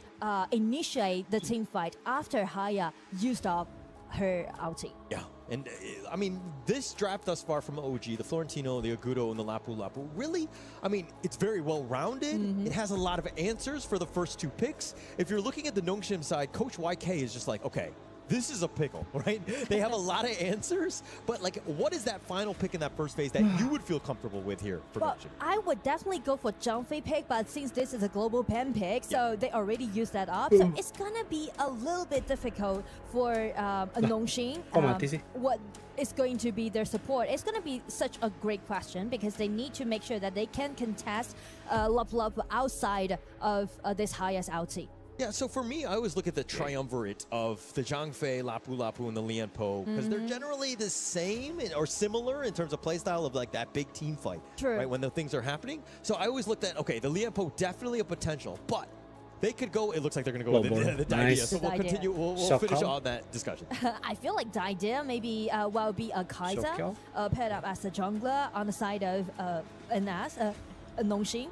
initiate the team fight after Haya used up her ulti. Yeah, and I mean, this draft thus far from OG, the Florentino, the Agudo, and the Lapu, really, I mean, it's very well-rounded. It has a lot of answers for the first 2 picks. If you're looking at the Nongshim side, Coach YK is just like, okay, this is a pickle, right? They have a lot of answers, but what is that final pick in that first phase that you would feel comfortable with here for Nongshim? I would definitely go for Zhangfei pick, but since this is a global pen pick, so they already used that up, so it's gonna be a little bit difficult for Nongshim. What is going to be their support? It's going to be such a great question because they need to make sure that they can contest Lup outside of this highest ulti. Yeah, so for me, I always look at the triumvirate of the Zhangfei, Lapu, and the Lianpo, because they're generally the same or similar in terms of playstyle of that big team fight, right, when the things are happening. So I always looked at, okay, the Lianpo, definitely a potential, but they could go, it looks like they're going to go with the Didea. So we'll continue, we'll finish on that discussion. I feel like Didea maybe will be a Kaiser paired up as a jungler on the side of Nongshim,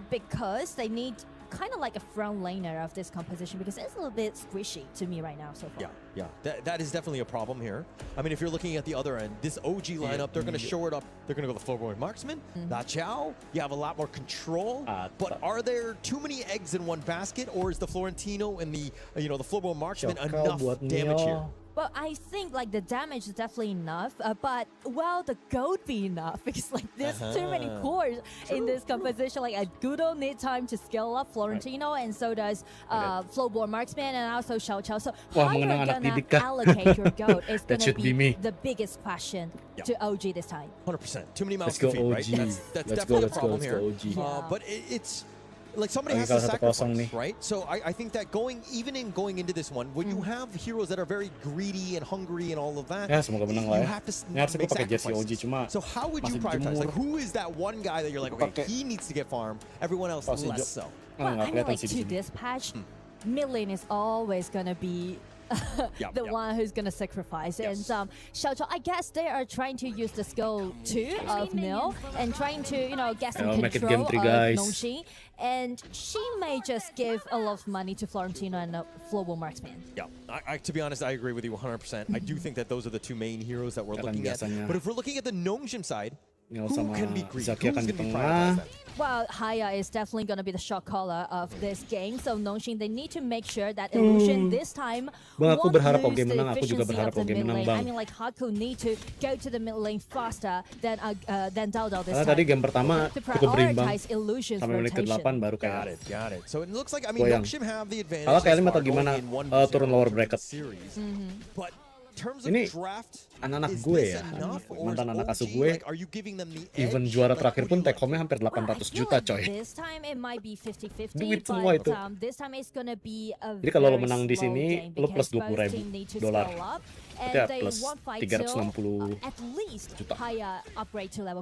because they need kind of like a front laner of this composition because it's a little bit squishy to me right now so far. Yeah, that is definitely a problem here. I mean, if you're looking at the other end, this OG lineup, they're going to shore it up. They're going to go the floorboard marksman, Da Chao. You have a lot more control. But are there too many eggs in one basket, or is the Florentino and the the floorboard marksman enough damage here? Well, I think like the damage is definitely enough, but will the gold be enough? Because like there's too many cores in this composition. Like Agudo need time to scale up Florentino, and so does Flowborn Marksman and also Xiao Chao. So how you're gonna allocate your gold is gonna be the biggest question to OG this time. 100%. Too many mouths to feed, right? That's definitely a problem here. But it's like somebody has to sacrifice, right? So I think that going into this one, when you have heroes that are very greedy and hungry and all of that, you have to make sacrifices. So how would you prioritize? Like, who is that one guy that you're like, okay, he needs to get farm, everyone else less so? Well, I know like to this patch, mid lane is always gonna be the one who's gonna sacrifice. And Xiao Chao, I guess they are trying to use the skill 2 of Nil and trying to get some control of Nongshim. And she may just give a lot of money to Florentino and Flowable Marksman. Yeah, to be honest, I agree with you 100%. I do think that those are the two main heroes that we're looking at. But if we're looking at the Nongshim side, who can be greedy? Who's going to be prioritized then? Well, Haya is definitely going to be the shot caller of this game. So Nongshim, they need to make sure that Illusion this time won't lose the efficiency of the mid lane. I mean, like Haku need to go to the mid lane faster than Dao this time. Tadi game pertama cukup berimbang sampai menit ke-8 baru kayak got it. So it looks like, I mean, Nongshim have the advantage. Kalau kayak atau gimana turun lower bracket. But ini anak-anak gue ya, mantan anak asuh gue, even juara terakhir pun take home-nya hampir 800 juta coy. Duit semua itu. Jadi kalau lo menang di sini, lo plus $20,000. Ya plus 360 juta.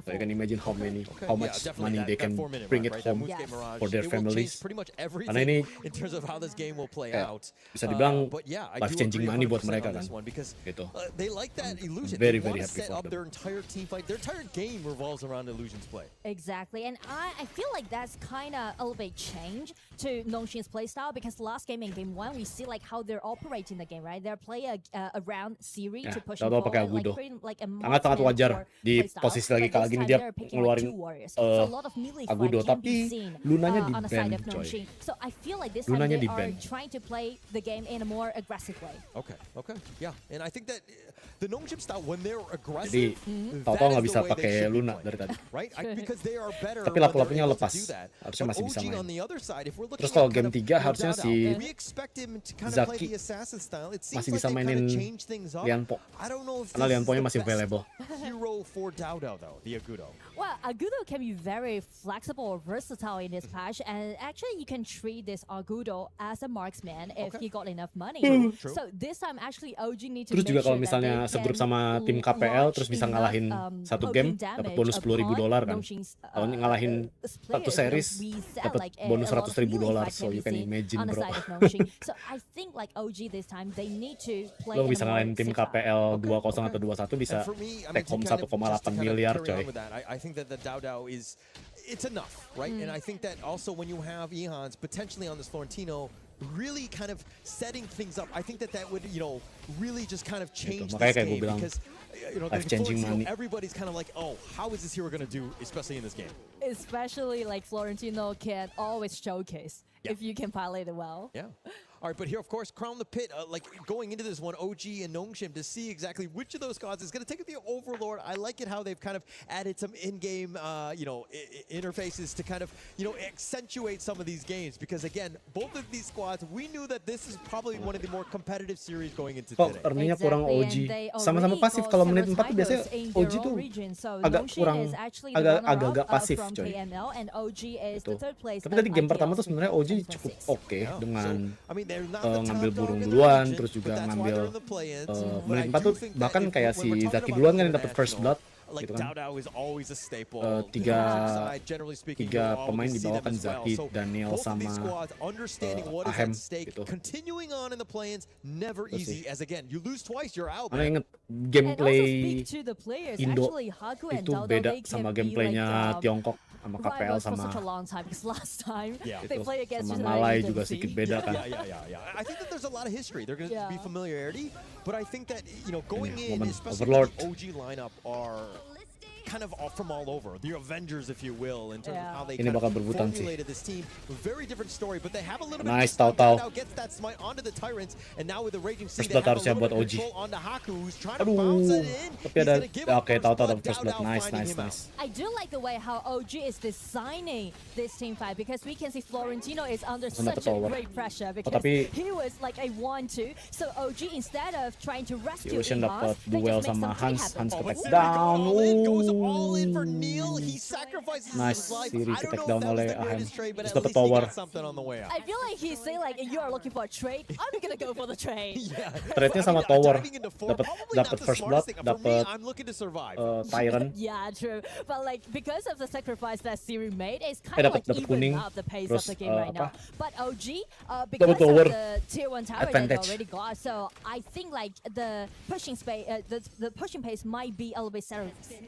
So you can imagine how much money they can bring it home for their families. Karena ini bisa dibilang life changing money buat mereka kan. Gitu. Very happy for them. Their entire team fight, their entire game revolves around Illusion's play. Exactly, and I feel like that's kind of a little bit change to Nongshim's playstyle because last game in game 1 we see like how they're operating the game, right? They're playing around Siri to push forward, like a sangat wajar di posisi lagi kalah gini dia ngeluarin Agudo, tapi Lunanya di ban coy. So I feel like this time they are trying to play the game in a more aggressive way. Okay, yeah, and I think that the Nongshim style when they're aggressive, jadi tahu-tahu nggak bisa pakai Luna dari tadi. Right? Because they are better. Tapi lapu-lapunya lepas, harusnya masih bisa main. Terus kalau game 3 harusnya si Zaki masih bisa mainin Lianpo. Karena Lianpo-nya masih available. Hero for Dao though, the Agudo. Well, Agudo can be very flexible or versatile in this patch, and actually you can treat this Agudo as a marksman if he got enough money. So this time actually OG need to terus juga kalau make sure misalnya segrup sama tim KPL terus bisa ngalahin satu game dapat bonus $10,000 kan. Kalau ngalahin satu series dapat bonus $100,000, so you can imagine bro. So I think like OG this time they need to play. Lo bisa ngalahin tim KPL 2-0 atau 2-1 bisa take home 1,8 miliar coy. I think that the Dao is, it's enough, right? And I think that also when you have Ehans potentially on this Florentino really kind of setting things up, I think that would, really just kind of change this game because, everybody's kind of like, oh, how is this hero going to do, especially in this game? Especially like Florentino can always showcase if you can pilot it well. Yeah. All right, but here, of course, Crown the Pit, like going into this one, OG and Nongshim to see exactly which of those gods is going to take the Overlord. I like it how they've kind of added some in-game, interfaces to kind of, accentuate some of these games. Because again, both of these squads, we knew that this is probably one of the more competitive series going into today. Earningnya kurang OG. Sama-sama pasif kalau menit 4 tuh biasanya OG tuh agak pasif coy. Tapi tadi game pertama tuh sebenarnya OG cukup oke dengan ngambil burung duluan, terus juga ngambil menit 4 tuh bahkan kayak si Zaki duluan kan yang dapet first blood, like gitu kan. Dao is always a staple. Tiga Generally speaking, pemain di bawah kan Zaki, Daniel sama Ahem gitu. Continuing on in the play-ins, never easy. As again, you lose twice, you're out. Karena inget And also gameplay speak to the players. Indo Actually, Haku and itu Dao, beda they sama can be gameplaynya like, Tiongkok sama KPL rivals for sama such a long time because last time Yeah. they gitu. play against Sama each other Malay in juga EWC. sedikit beda kan. Yeah. I think that there's a lot of history. There's going to be Yeah. familiarity, but I think that, you know, going Ini in, momen especially Overlord. the OG lineup, are kind of from all over. The Avengers, if you will, in terms of how they Ini kind bakal of berebutan sih. formulated this team. Very different story, but they have a little Nice, bit of Tao. Dao gets that smite onto the Tyrants, and now with the Raging Sea, First they blood have a harusnya little buat bit of OG. control onto Haku, who's trying to Aduh, bounce it in. tapi He's ada gonna give up oke, first Tao blood, dapat first blood. Dao Nice. finding him out. I do like the way how OG is designing this team fight because we can see Florentino is under Dapat such a tower. great pressure because tapi he was like a 1-2. So OG instead of trying to rescue Illusion Ihans, dapat they duel just make sama something Hans. happen. Hans Oh, ke but take Siri down. goes all in for Neil. He sacrifices Nice, his life. Siri I ke don't take know down if that was oleh the Ahem. greatest trade, but Terus at dapat least he tower. got something on the way out. I feel like he's saying like you are looking for a trade. I'm gonna go for the trade. Yeah. Trade-nya I sama mean, tower. diving into four, Dapat probably not the first smartest blood, thing. For me, dapat I'm looking to survive. Tyrant. Yeah, true. But like because of the sacrifice that Siri made, it's kind of dapat like kuning. even up the pace Terus, of the game right now. apa? But OG, because of tower. the tier 1 tower that they Advantage. already got, so I think like the pushing space, the pushing pace might be a little bit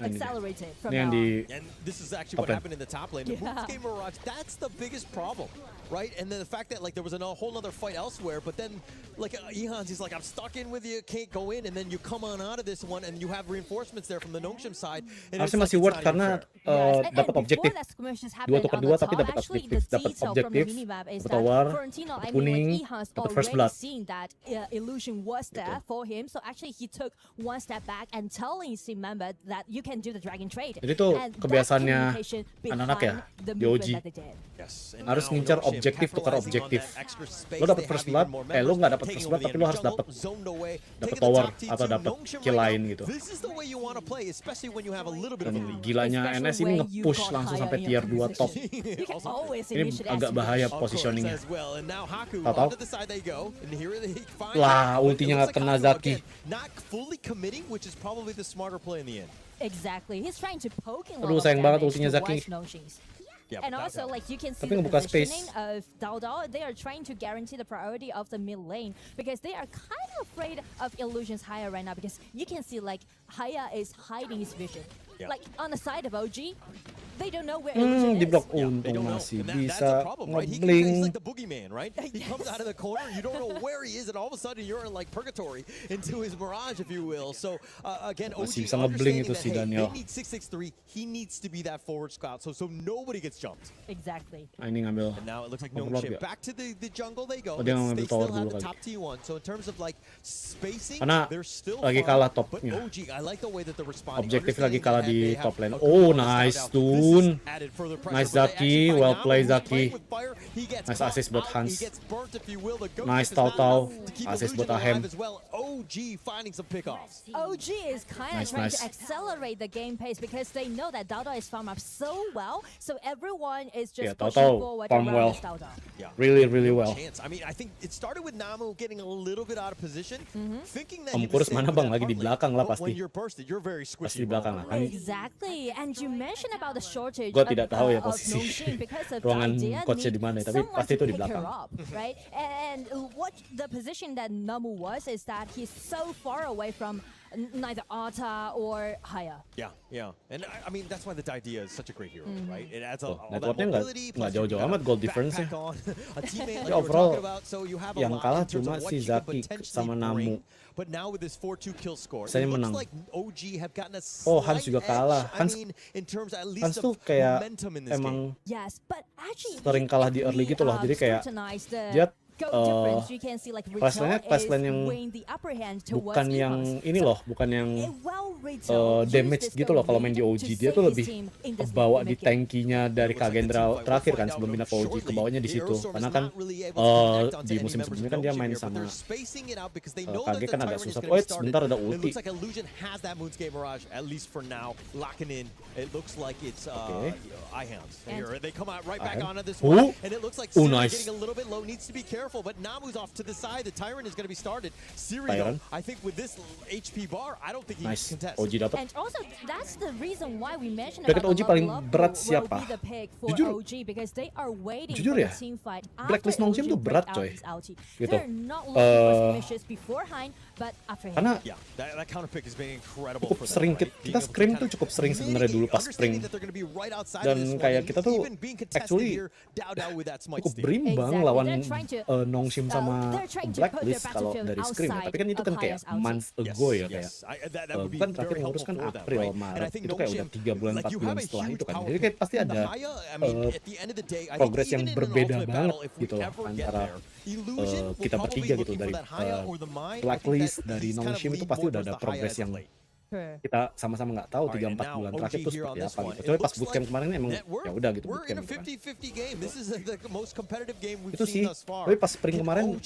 accelerated from Ini yang now di on. And this is actually what Top lane. happened in the top lane. The Yeah. Moon's Game Mirage, that's the biggest problem, right? And then the fact that like there was a whole other fight elsewhere, but then like Ihans, he's like, I'm stuck in with you, can't go in, and then you come on out of this one, and you have reinforcements there from the Nongshim side. And it's harusnya like, masih it's worth not even karena fair. Yes, and dapat before objektif. that skirmishes Dua happened tukar on dua the tapi top, dapat actually objektif. the Dapat detail from objektif, the minimap is dapat that tower, Florentino, I kuning, mean, like Ihans dapat first already blood. seen that illusion was there for him, so actually he took one step back and telling his team member that you can do the dragon trade. Jadi tuh And that kebiasaannya communication anak-anak ya, behind the di movement OG. that they did. Yes, and Harus now ngincar Nongshim objektif, tukar capitalizing on objektif. that extra space. Lo dapat They first have blood, even more lo members nggak dapat taking first over blood, the tapi lo harus jungle, dapat zoned away, dapat taking the tower top team atau to dapat Nongshim kill right lain now. gitu. This is the way you want to play, especially when you have a little bit of a Dan lead. gilanya Especially NS ini when you nge-push got langsung higher sampai in tier your 2 top. You can always Ini initiate agak SC. bahaya Of course, positioningnya. as well. And now Haku, Tahu-tahu. onto the side they go. And here they find Lah, it. ultinya It looks nggak kena Haku, Zaki. again, not fully committing, which is probably the smarter play in the end. Exactly. He's trying to poke in a Aduh, lot of sayang banget damage ultinya Zaki. towards Nongshims. Yeah, And but also, that- like you can see Tapi the ngebuka positioning space. of Dao. They are trying to guarantee the priority of the mid lane because they are kind of afraid of Illusion's Haya right now because you can see like Haya is hiding his vision. Yeah. Like on the side of OG, they don't know where Illusion Di is. blok They untung don't know. masih And that's bisa the problem, right? He's ngebling. like the boogeyman, right? He comes out of the corner, you don't know where he is, and all of a sudden you're in like purgatory into his mirage, if you will. So again, Masih OG bisa ngebling understanding itu that, si hey, Daniel. they need 663. He needs to be that forward scout, so nobody gets jumped. Exactly. Nah, ini ngambil And now it looks like Overlord Nongshim ya? back to the jungle they go. Oh, dia They ngambil still tower have dulu the kali. top T1. So in terms of like spacing, Karena they're still lagi fine, kalah but topnya. OG, I like the way that they're responding. Objektif lagi Understanding kalah that di they have top lane. a Oh, good amount of nice scout out. tune. This has added further pressure, Nice but they Zaki, actually find well Namu, played who's Zaki. playing with fire. He gets Nice caught assist buat out, Hans. He gets burnt, if you will. The ghost Nice is not Tao-Tao. enough to keep Assist Illusion buat Ahem. alive as well. OG finding some pickoffs. OG is kind of Nice, trying nice. to accelerate the game pace because they know that Dao is farmed up so well, so everyone is just Yeah, pushing Dao forward farm around well. this Dao. Yeah. Really, really well. Chance. I mean, I think it started with Namu getting a little bit out of position, thinking that Om he was Kurs safe mana with bang? that Lagi di front lane. belakang lah But pasti. when you're bursted, you're very Pasti squishy. di belakang lah. Kan Exactly, and you mentioned about the shortage Gua tidak tahu ya of posisi Nongshim because of ruangan the idea coachnya need di mana, tapi someone pasti to itu di pick her belakang. up, right? And what the position that Namu was is that he's so far away from neither Ata or Haya. Yeah. And I mean, that's why the idea is such a great hero, right? It adds all that networknya mobility. nggak plus you jauh-jauh got amat a goal difference-nya. backpack on, a teammate like Tapi you were overall, talking about, so you have a yang lot kalah in terms cuma of what si you can Zaki potentially sama Namu. bring. But now with this 4-2 kill score, it Saya looks menang. like OG have gotten a Oh, Hans slight juga kalah. edge. Hans- I mean, in terms at Hans least tuh of kayak momentum in this game. emang Yes, but actually sering kalah di early gitu loh. Jadi kayak scrutinize the dia goal difference. You can see like flashline-nya Retail flashline is yang weighing the upper hand towards bukan yang Ihans. ini loh, bukan yang damage gitu loh. Kalau main di OG dia tuh lebih kebawa di tankinya dari Kagendra terakhir kan sebelum pindah ke OG, kebawanya di situ. Karena kan di musim sebelumnya kan dia main sama KG kan agak susah. Oh, sebentar ada It ulti. looks like Illusion has that Moonscape Mirage, at least for now, locking in. It looks like it's Ihounds. Here, they come out right back And- onto this Ooh. one, and it looks like Ooh, Siri nice. getting a little bit low, needs to be careful. careful, but Namu's off to the side. The Tyrant is going to be started. Sirio, I think with this HP bar, I don't think he can contest. OG dapat. And also that's the reason why we mentioned Bracket about OG the paling love berat will siapa? be the pick for Jujur. OG because they are waiting Jujur for ya? the team fight Blacklist after Nongshim OG tuh berat, break out coy. his ulti. Gitu. They're not looking for skirmishes beforehand, but after him. Karena Yeah, that counter pick has been incredible cukup for them, sering right? kita scrim tuh cukup sering sebenarnya dulu pas spring. Dan kayak kita tuh actually cukup berimbang lawan Nongshim sama Blacklist kalau dari scrim ya. Tapi kan itu kan kayak months ago ya kayak. Kan terakhir ngurus kan April, Maret. Itu kayak udah 3 bulan, 4 bulan setelah itu kan. Jadi kayak pasti ada progres yang berbeda banget gitu loh antara kita bertiga gitu dari Blacklist, dari Nongshim itu pasti udah ada progres yang kita sama-sama nggak tahu 3-4 bulan terakhir tuh seperti apa gitu. Coba pas bootcamp kemarin emang ya udah gitu bootcamp gitu kan. Itu sih. Tapi pas spring kemarin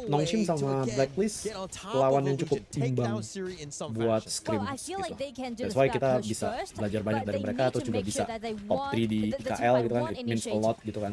Nongshim sama Blacklist lawan yang cukup imbang buat scrim gitu. That's why kita bisa belajar banyak dari mereka atau juga bisa top 3 di IKL gitu kan. It means a lot gitu kan.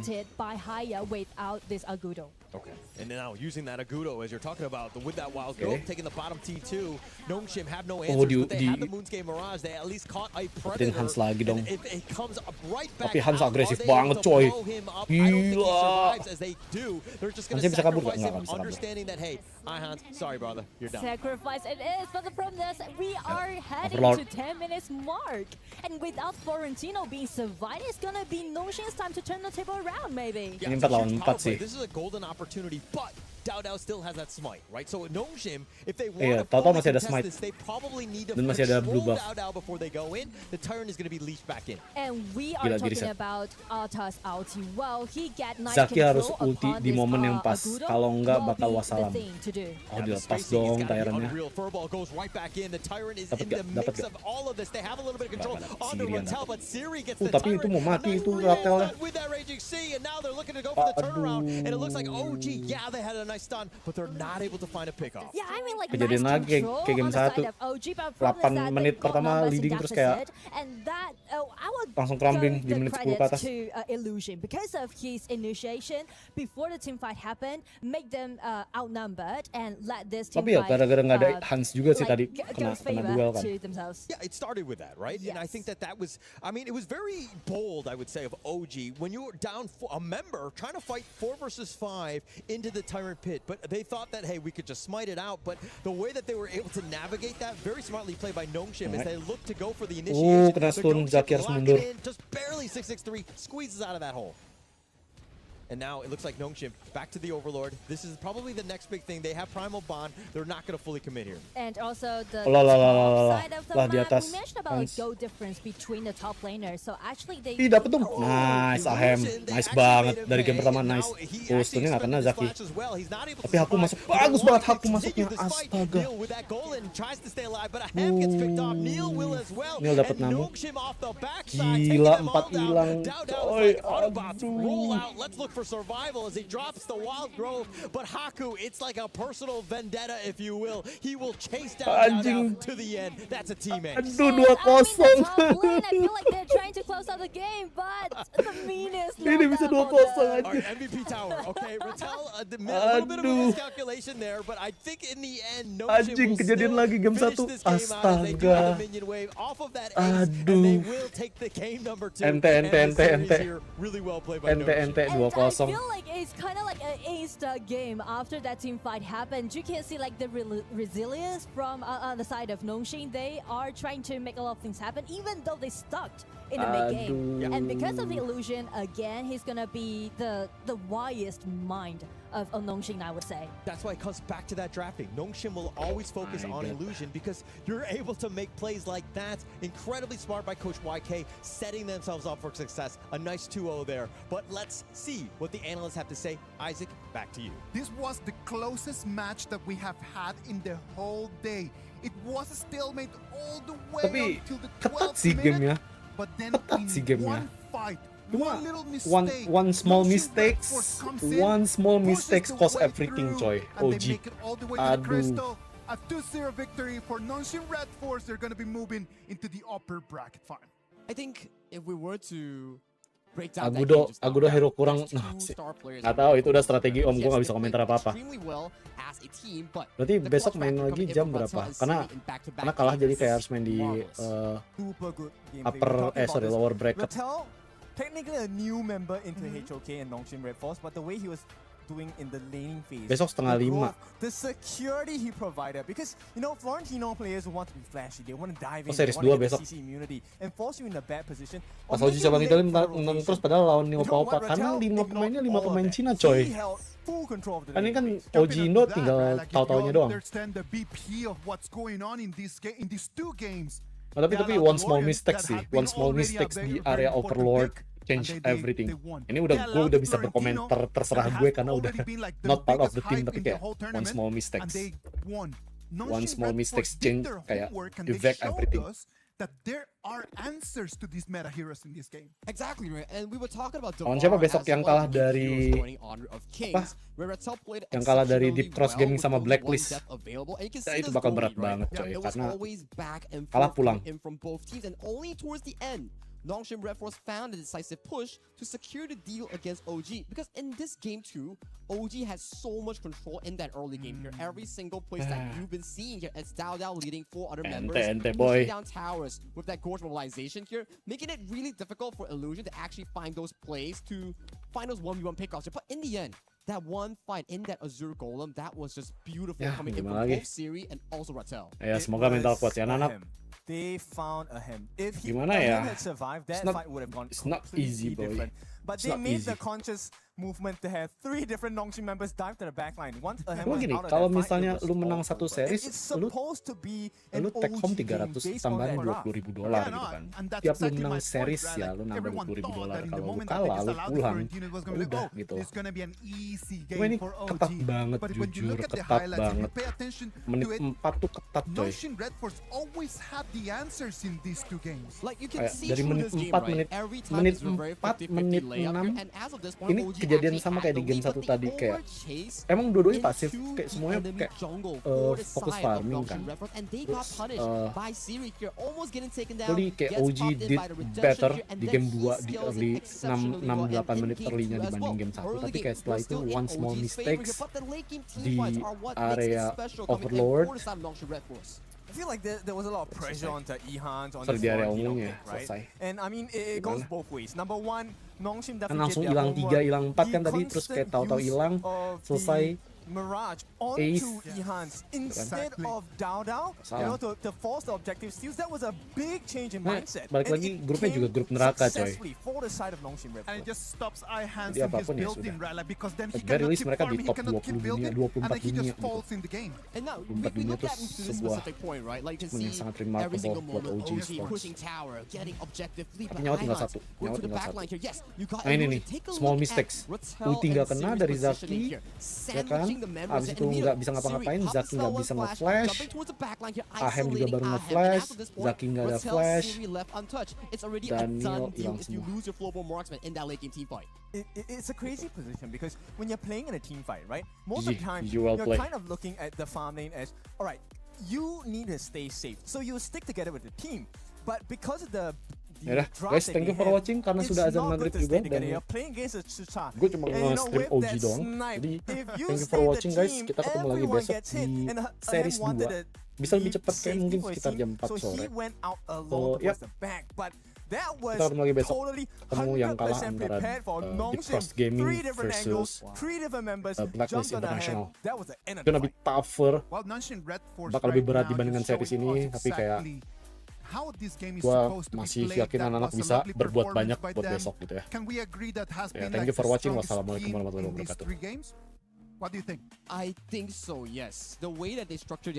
Okay, and now using that Agudo as you're talking about with that wild growth, taking the bottom T2, Nongshim have no answers, but they have the Moonscape Mirage, they at least caught a predator. Hans lagi dong. If it comes right back Tapi Hans out, agresif are they banget able to coy. blow him up? I don't think he survives as they do. They're just going to Hansnya bisa kabur sacrifice nggak? him, Nggak bisa kabur. understanding that, hey, Hans, sorry brother, you're done. Sacrifice it is, but the problem is we are heading Overlord. to 10 minutes mark. And without Florentino being survived, it's gonna be Nongshim's time to turn the table around maybe. Yeah, Ini it's a 4 lawan huge 4 power play. sih. This is a golden opportunity, but Dao still has that smite, right? So Nongshim, if they Iya, want to tahu-tahu fully masih ada contest smite. this, they probably need to Dan masih ada blue control buff. Dao before they go in. The Tyrant is going to be leashed back in. And we are Gila, talking reset. about Alta's ulti. Well, he get nice Zaki harus control ulti upon di this, momen yang pas. Agudo, Kalau enggak will bakal be the wassalam. thing to do. Oh Yeah, the dilepas spacing is dong gotta be Tyrant-nya. unreal. Furball goes right back in. The Tyrant is Dapat in the nggak? Dapat mix nggak? of all of this. They have a little bit of control Dapat, onto Sirian Ratel, dapat. but Siri gets the Tapi Tyrant. itu mau mati A nice itu read Ratelnya. with that Raging Sea, and now they're looking to go for the turnaround. And it looks like OG, yeah, they had a nice stun, but they're not able to find a pickoff. Yeah, I mean like Kejadian nice lagi control kayak game on the side 1. of OG, but problem is 8 that menit they got pertama numbers in leading terus kayak deficit, and that I would langsung go crumbling di the menit 10 ke atas. credits to Illusion because of his initiation before the team fight happened, make them outnumbered and let this team Tapi ya fight gara-gara nggak ada Hans juga sih tadi kena goes favor duel kan. to themselves. Yeah, it started with that, right? And I Yes. think that was, I mean, it was very bold, I would say, of OG when you were down for a member trying to fight 4 versus 5 into the Tyrant pit. But they thought that, hey, we could just smite it out. But the way that they were able to navigate that, very smartly played by Nongshim as they look to go for the initiation. Kena stun, Zaki harus mundur. Just barely 663, squeezes out of that hole. And now it looks like Nongshim back to the Overlord. This is probably the next big thing. They have Primal Bond. They're not going to fully commit here. And also the Lah, lah, lah, lah, top lah. side of the Lah, di map, atas. we mentioned about Hans. goal difference between the top laners. So actually they Ih dapet dong. Nice Ahem. Nice banget dari game pertama nice. Oh stunnya nggak kena Zaki. Tapi Haku masuk. Bagus banget Haku masuknya. Astaga. Neil dapat namu. Gila 4 hilang. Coy. Aduh. Let's look for survival as he drops the wild growth. But Haku, it's like a personal vendetta, if you will. He will chase down Anjing. Dao to the end. That's a teammate. Aduh And, I mean, the 2-0. top lane, I feel like they're trying to close out the game, but the meanest. Ini bisa 2-0 All right, anjing. MVP tower. Okay, Rattel, a little bit of a Aduh. miscalculation there, but I think in the end, Nongshim Anjing, will kejadian still lagi game finish 1. this game out as they do have Astaga. the minion wave off of that ace, and they Aduh. will take the game number 2. Ente, and the series ente. here, really well played by Ente Nongshim. And I 2-0. feel like it's kind of like an insta game after that team fight happened. You can see like the resilience from on the side of Nongshim. They are trying to make a lot of things happen, even though they stuck in the mid game. Aduh. And because of the illusion, again, he's gonna be the wisest mind of Nongshim, I would say. That's why it comes back to that drafting. Nongshim will always focus on illusion because you're able to make plays like that. Incredibly smart by Coach YK, setting themselves up for success. A nice 2-0 there. But let's see what the analysts have to say. Isaac, back to you. This was the closest match that we have had in the whole day. It was a stalemate all the way Tapi until the ketat 12th sih minute. gamenya. But then Ketat sih in gamenya. one fight, Cuma one little one mistake, small Nongshim mistakes, Redforce comes in, one small pushes mistakes the cost way everything, through, coy. and they OG. make it all the way to the Aduh. crystal. A 2-0 victory for Nongshim Redforce. They're going to be moving into the upper bracket final. I think if we were to Agudo hero kurang. Nggak tahu itu udah strategi Om, gue nggak bisa komentar apa-apa. Berarti besok main lagi jam berapa? Karena kalah jadi kayak harus main di lower bracket. Technically a new member into HOK and Nongshim Redforce, but the way he was doing in the laning phase. Besok 4:30. The security he provided, because you know Florentino players want to be flashy, they want to dive in, series they want 2 to get besok. the CC immunity and force you in a bad position. Pas Oji cabang itu terus padahal lawan Opa karena 5 pemainnya 5 pemain Cina coy. Kan ini kan Oji Indo tinggal tahu-taunya doang. Tapi one small mistake di area Overlord change everything. Ini gue udah bisa berkomentar terserah gue karena udah not part of the team, tapi kayak one small mistakes change kayak affect everything. That there are answers to these meta heroes in this game. Exactly, right. And we were talking about Lawan siapa besok yang kalah dari Yang kalah dari Deep Cross Gaming sama Blacklist. Ya, itu bakal berat banget coy karena kalah pulang. Nongshim Redforce found a decisive push to secure the deal against OG, because in this game too, OG has so much control in that early game here. Every single place that you've been seeing here, as Dao leading 4 other members, pushing down towers with that Gorge mobilization here, making it really difficult for Illusion to actually find those plays to find those 1v1 pickoffs. But in the end, that one fight in that Azure Golem, that was just beautiful coming in from both Siri and also Rattel. Ya, semoga mental kuat ya anak. They found a him. If he had survived, that fight would have gone easy, different. But they made the conscious movement to have 3 different Nongshim members dive to the backline. Once a was gini, out of kalau that misalnya fight, lu menang satu series, lu take home 300 tambahan $20,000 gitu kan. Tiap lu menang series ya, lu nambah $20,000. Kalau lu kalah, lu pulang, udah gitu. Cuma ini ketat banget, jujur ketat banget. Menit 4 tuh ketat coy. Dari menit 4, menit 6, ini kejadian sama kayak di game 1 tadi, kayak emang dua-duanya pasif, kayak semuanya kayak fokus farming kan. Terus kayak OG did better di game 2 di early 6-8 menit early-nya dibanding game 1, tapi kayak setelah itu one small mistakes di area Overlord. I feel like there was a lot of pressure onto Ehans on di area umumnya, right? selesai. And I mean it goes both ways. Number one, Nongshim definitely langsung hilang 3, hilang 4 kan tadi, terus kayak tahu-tahu hilang, selesai. Mirage onto Ehans instead of Dao, you know, to force the objective steals. That was a big change in mindset. Balik lagi, grupnya juga grup neraka coy. For the side of Nongshim Redforce. And it just stops Ehans Jadi in his apapun ya building, sudah. right? Because then he At very cannot least keep mereka di farming, he top cannot keep 20 building, dunia, 24 and then he dunia just falls in the game. And now we dunia look itu at into this sebuah specific point, right? Like you can yang see sangat every remarkable single buat moment OG OG Esports. pushing tower, getting objective lead. Tapi nyawa tinggal satu, Go to the backline here. Yes, you got nah ini nih, small mistakes. Ulti nggak kena dari Zaki, ya kan? Abis itu nggak bisa ngapa-ngapain, Zaki nggak bisa nge-flash, Ahem juga baru nge-flash, Zaki nggak ada flash, Daniel hilang semua. It's a crazy position because when you're playing in a team fight, right? Most of the time, you're kind of looking at the farm lane as, all right, you need to stay safe, so you stick together with the team. But because of the ya guys, thank you for watching karena sudah azan maghrib juga dan gue cuma nge-stream OG doang. Jadi thank you for watching guys. Kita ketemu lagi besok di series 2. Bisa lebih cepat kayak mungkin sekitar jam 4 sore. So ya, kita ketemu lagi besok. Ketemu yang kalah antara Deep Cross Gaming versus Blacklist International. Gonna be tougher. Bakal lebih berat dibandingkan series ini, tapi kayak gua masih yakin anak-anak bisa berbuat banyak buat besok gitu ya. Thank you for watching. Wassalamualaikum warahmatullahi wabarakatuh. What do you think? I think so, yes. The way that they structure their